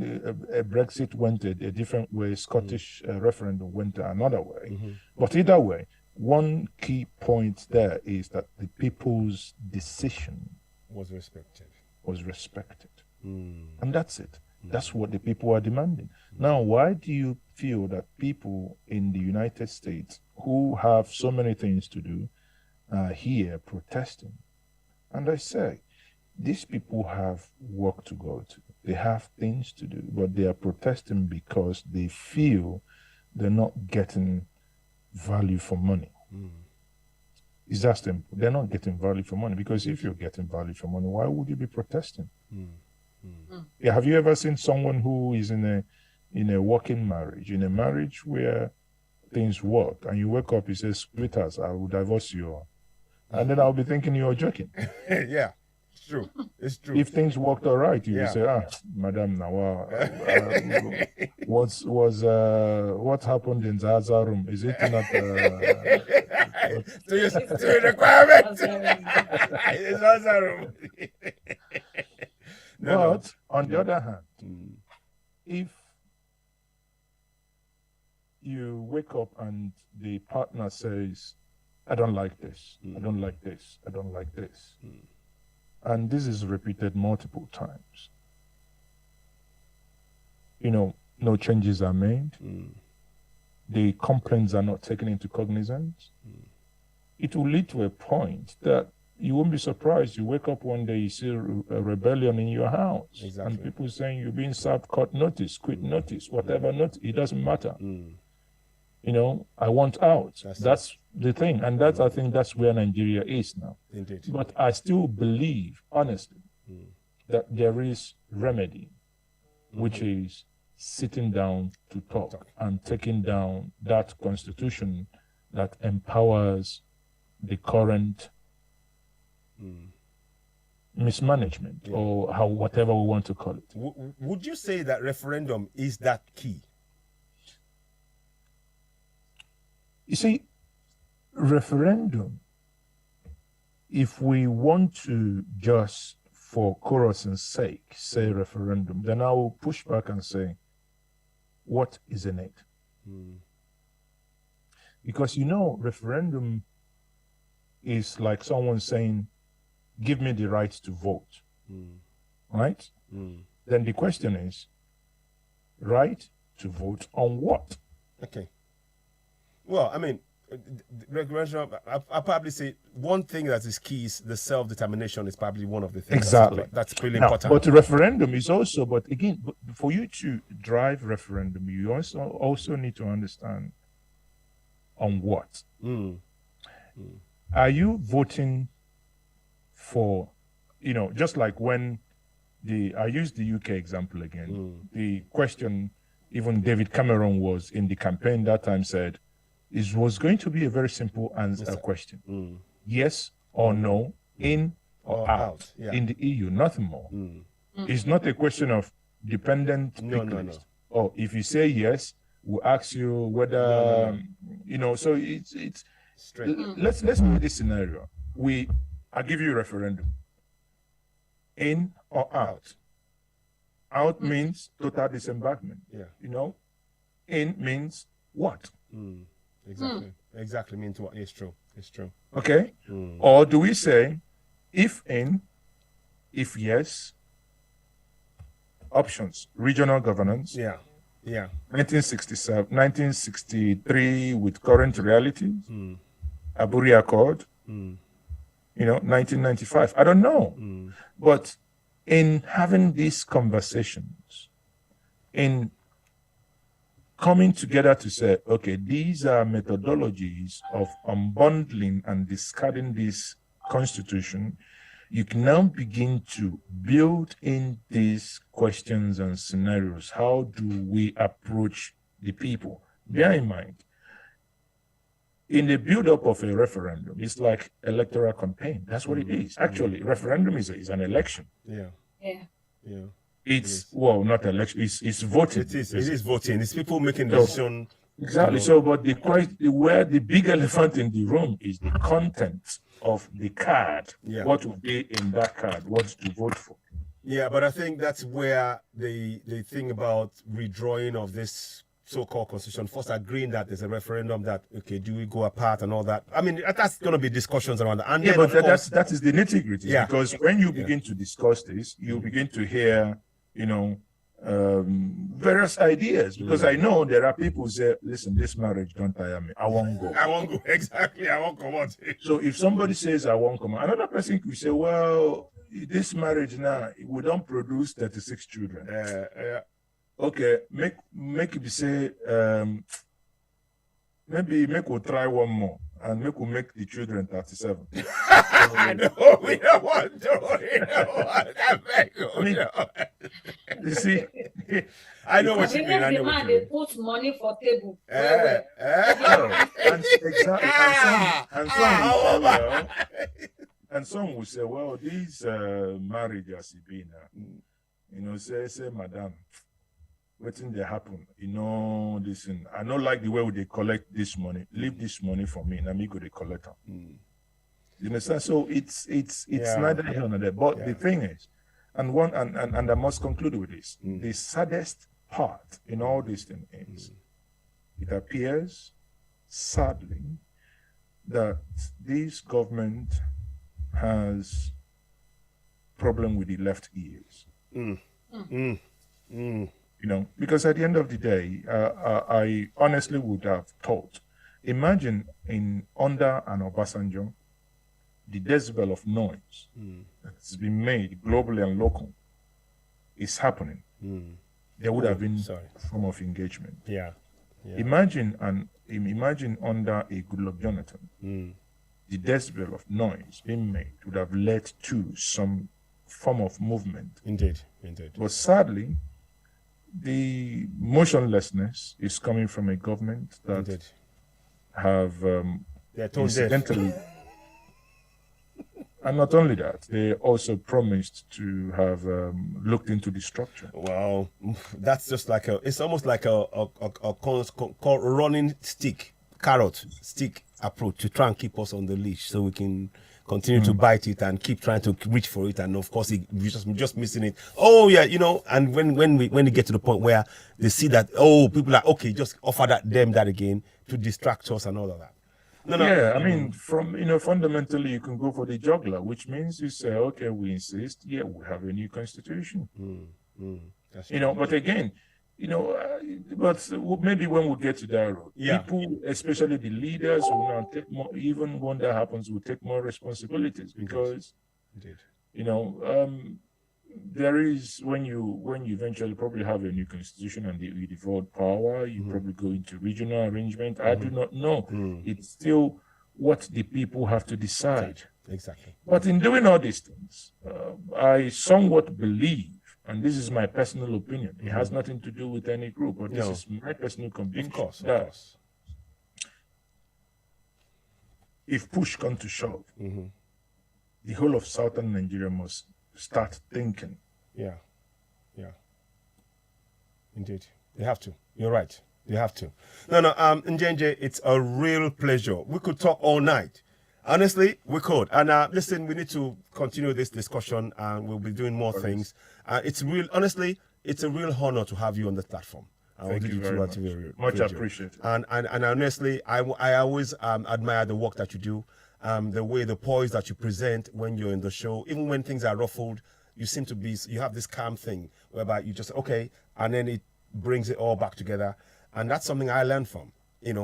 G: Brexit went a different way, Scottish referendum went another way. But either way, one key point there is that the people's decision
C: was respected.
G: And that's it. That's what the people are demanding. Now, why do you feel that people in the United States who have so many things to do are here protesting? And I say, these people have work to go to. They have things to do, but they are protesting because they feel they're not getting value for money. It's that simple. They're not getting value for money, because if you're getting value for money, why would you be protesting? Yeah, have you ever seen someone who is in a working marriage, in a marriage where things work, and you wake up, he says, sweetheart, I will divorce you, and then I'll be thinking you're joking.
C: Yeah. It's true. It's true.
G: If things worked all right, you say, Madam Nawa, what happened in Zaza room? Is it not
C: to your requirement? It's Zaza room.
G: But on the other hand, if you wake up and the partner says, I don't like this, I don't like this, I don't like this, and this is repeated multiple times, no changes are made, the complaints are not taken into cognizance, it will lead to a point that you won't be surprised. You wake up one day, you see a rebellion in your house, and people saying you're being served court notice, quit notice, whatever notice, it doesn't matter. I want out. That's the thing. And I think that's where Nigeria is now.
C: Indeed.
G: But I still believe, honestly, that there is remedy, which is sitting down to talk and taking down that constitution that empowers the current mismanagement, or whatever we want to call it.
C: Would you say that referendum is that key?
G: You see, referendum, if we want to just for chorus's sake say referendum, then I will push back and say, what is in it? Because referendum is like someone saying, give me the right to vote, right? Then the question is, right to vote on what?
C: Okay. Well, I mean, referendum, I probably say one thing that is key is the self-determination is probably one of the things.
G: Exactly.
C: That's really
G: Now,
C: important.
G: but the referendum is also, but again, for you to drive referendum, you also need to understand on what. Are you voting for, just like when I use the UK example again, the question even David Cameron was in the campaign that time said, it was going to be a very simple answer question. Yes or no, in or out. In the EU, nothing more. It's not a question of dependent pick list. Oh, if you say yes, we'll ask you whether, so it's straight. Let's make this scenario. I give you a referendum. In or out. Out means total disembarkment. In means what?
C: Exactly means what? It's true.
G: Okay. Or do we say if in, if yes, options, regional governance. 1967, 1963 with current realities. Aburi Accord. 1995. I don't know. But in having these conversations, in coming together to say, okay, these are methodologies of unbundling and discarding this constitution, you can now begin to build in these questions and scenarios. How do we approach the people? Bear in mind, in the build-up of a referendum, it's like electoral campaign. That's what it is. Actually, referendum is an election. It's not election. It's voting.
C: It is voting. It's people making decision.
G: Exactly. So, but where the big elephant in the room is the content of the card. What will be in that card? What to vote for?
C: Yeah, but I think that's where the thing about redrawing of this so-called constitution, first agreeing that there's a referendum, that okay, do we go apart and all that. I mean, that's going to be discussions around that. And
G: but that is the nitty-gritty. Because when you begin to discuss this, you begin to hear, various ideas. Because I know there are people who say, listen, this marriage don't tire me. I won't go.
C: I won't go. Exactly. I won't come out.
G: So if somebody says I won't come out, another person could say, well, this marriage now, we don't produce 36 children. Okay, make it say, maybe we'll try one more and we'll make the children 37.
C: I know, we don't want to.
G: You see,
C: I know what you mean. I know what you mean.
B: They put money for table.
G: And some will say, well, these marriages, say, madam, what thing they happen? This thing. I don't like the way they collect this money. Leave this money for me, and me go to collect them. You understand? So it's neither here nor there. But the thing is, and I must conclude with this: the saddest part in all these things is, it appears, sadly, that this government has problem with the left ears. Because at the end of the day, I honestly would have thought, imagine under an Obasanjo, the decibel of noise that's been made globally and local is happening. There would have been a form of engagement. Imagine under a Goodluck Jonathan, the decibel of noise being made would have led to some form of movement.
C: Indeed.
G: But sadly, the motionlessness is coming from a government that have incidentally, and not only that, they also promised to have looked into the structure.
C: Wow, that's just like it's almost like a running carrot stick approach to try and keep us on the leash so we can continue to bite it and keep trying to reach for it, and of course we're just missing it. And when we get to the point where they see that people are okay, just offer them that again to distract us and all of that.
G: I mean, fundamentally you can go for the juggler, which means you say, okay, we insist, we have a new constitution. But again, but maybe when we get to that road,
C: Yeah.
G: people, especially the leaders, will now take more. Even when that happens, will take more responsibilities because,
C: Indeed.
G: there is when you eventually probably have a new constitution and you devolve power, you probably go into regional arrangement. I do not know. It's still what the people have to decide.
C: Exactly.
G: But in doing all these things, I somewhat believe, and this is my personal opinion, it has nothing to do with any group, but this is my personal conviction.
C: Of course.
G: If push comes to shove, the whole of southern Nigeria must start thinking.
C: Yeah. Indeed. They have to. You're right. They have to. No, Njenje, it's a real pleasure. We could talk all night. Honestly, we could. And listen, we need to continue this discussion and we'll be doing more things. Honestly, it's a real honor to have you on the platform.
G: Thank you very much. Much appreciated.
C: And honestly, I always admire the work that you do, the way, the poise that you present when you're in the show. Even when things are ruffled, you have this calm thing whereby you just, okay, and then it brings it all back together. And that's something I learned from.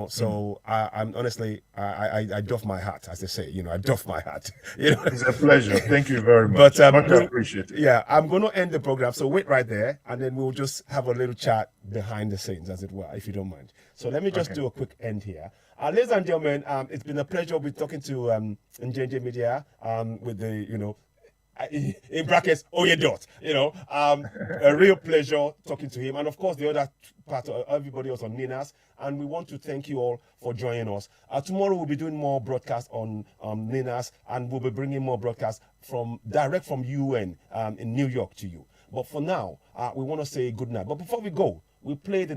C: So I'm honestly, I doff my hat, as they say. I doff my hat.
G: It's a pleasure. Thank you very much.
C: But
G: much appreciated.
C: Yeah, I'm going to end the program. So wait right there, and then we'll just have a little chat behind the scenes, as it were, if you don't mind. So let me just do a quick end here. Ladies and gentlemen, it's been a pleasure with talking to Njenje Media with the in brackets, Oyedot, a real pleasure talking to him. And of course, the other part of everybody else on NINAS. And we want to thank you all for joining us. Tomorrow we'll be doing more broadcasts on NINAS, and we'll be bringing more broadcasts direct from UN in New York to you. But for now, we want to say good night. But before we go, we play the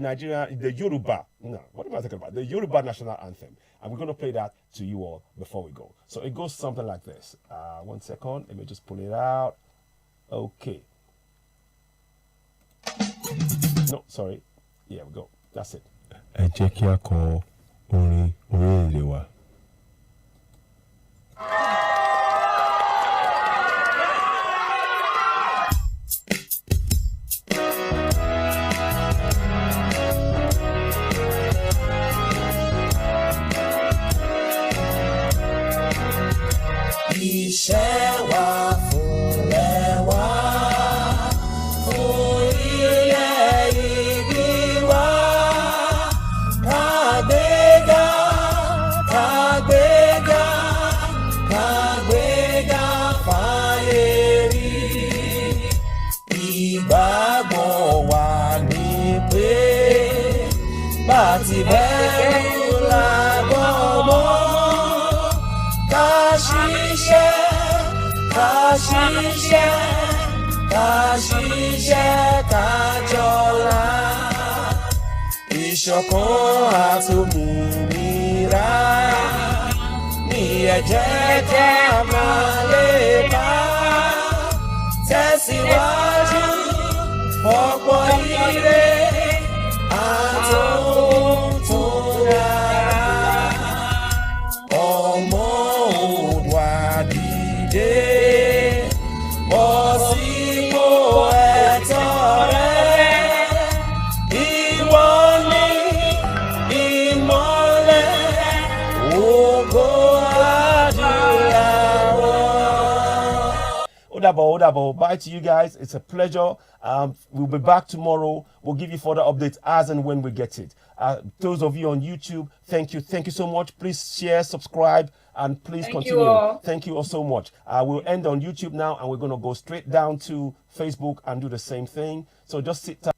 C: Yoruba. No, what am I talking about? The Yoruba national anthem. And we're going to play that to you all before we go. So it goes something like this. 1 second. Let me just pull it out. Okay. No, sorry. Here we go. That's it.
K: Ẹ jẹ́ kí a kọ orin orílẹ̀-èdè wa.
L: Iṣẹ́ wa fúnlẹ̀ wa, fún ilẹ̀ ìbí wa. Kàgbéga, kàgbéga, kàgbéga fáyé rí. Ìgbàgbọ́ wa ni pé bá ti bẹ̀rù làbọ̀ mọ́. Ká ṣiṣẹ́, ká jọlá. Ìṣọ̀kan àtòmìnira ní ẹ jẹ́ ká máa lépa. Tẹ̀síwájú ọ̀pọ̀ ire àtòhun tó dára. Ọmọ Oòduà dìde, bọ́ sípò ẹ̀tọ́ rẹ. Ìwọ ni ìmọ́lẹ̀ ògo adúláwọ̀.
C: Odabo. Bye to you guys. It's a pleasure. We'll be back tomorrow. We'll give you further updates as and when we get it. Those of you on YouTube, thank you. Thank you so much. Please share, subscribe, and please continue. Thank you all so much. We'll end on YouTube now, and we're going to go straight down to Facebook and do the same thing. So just sit tight.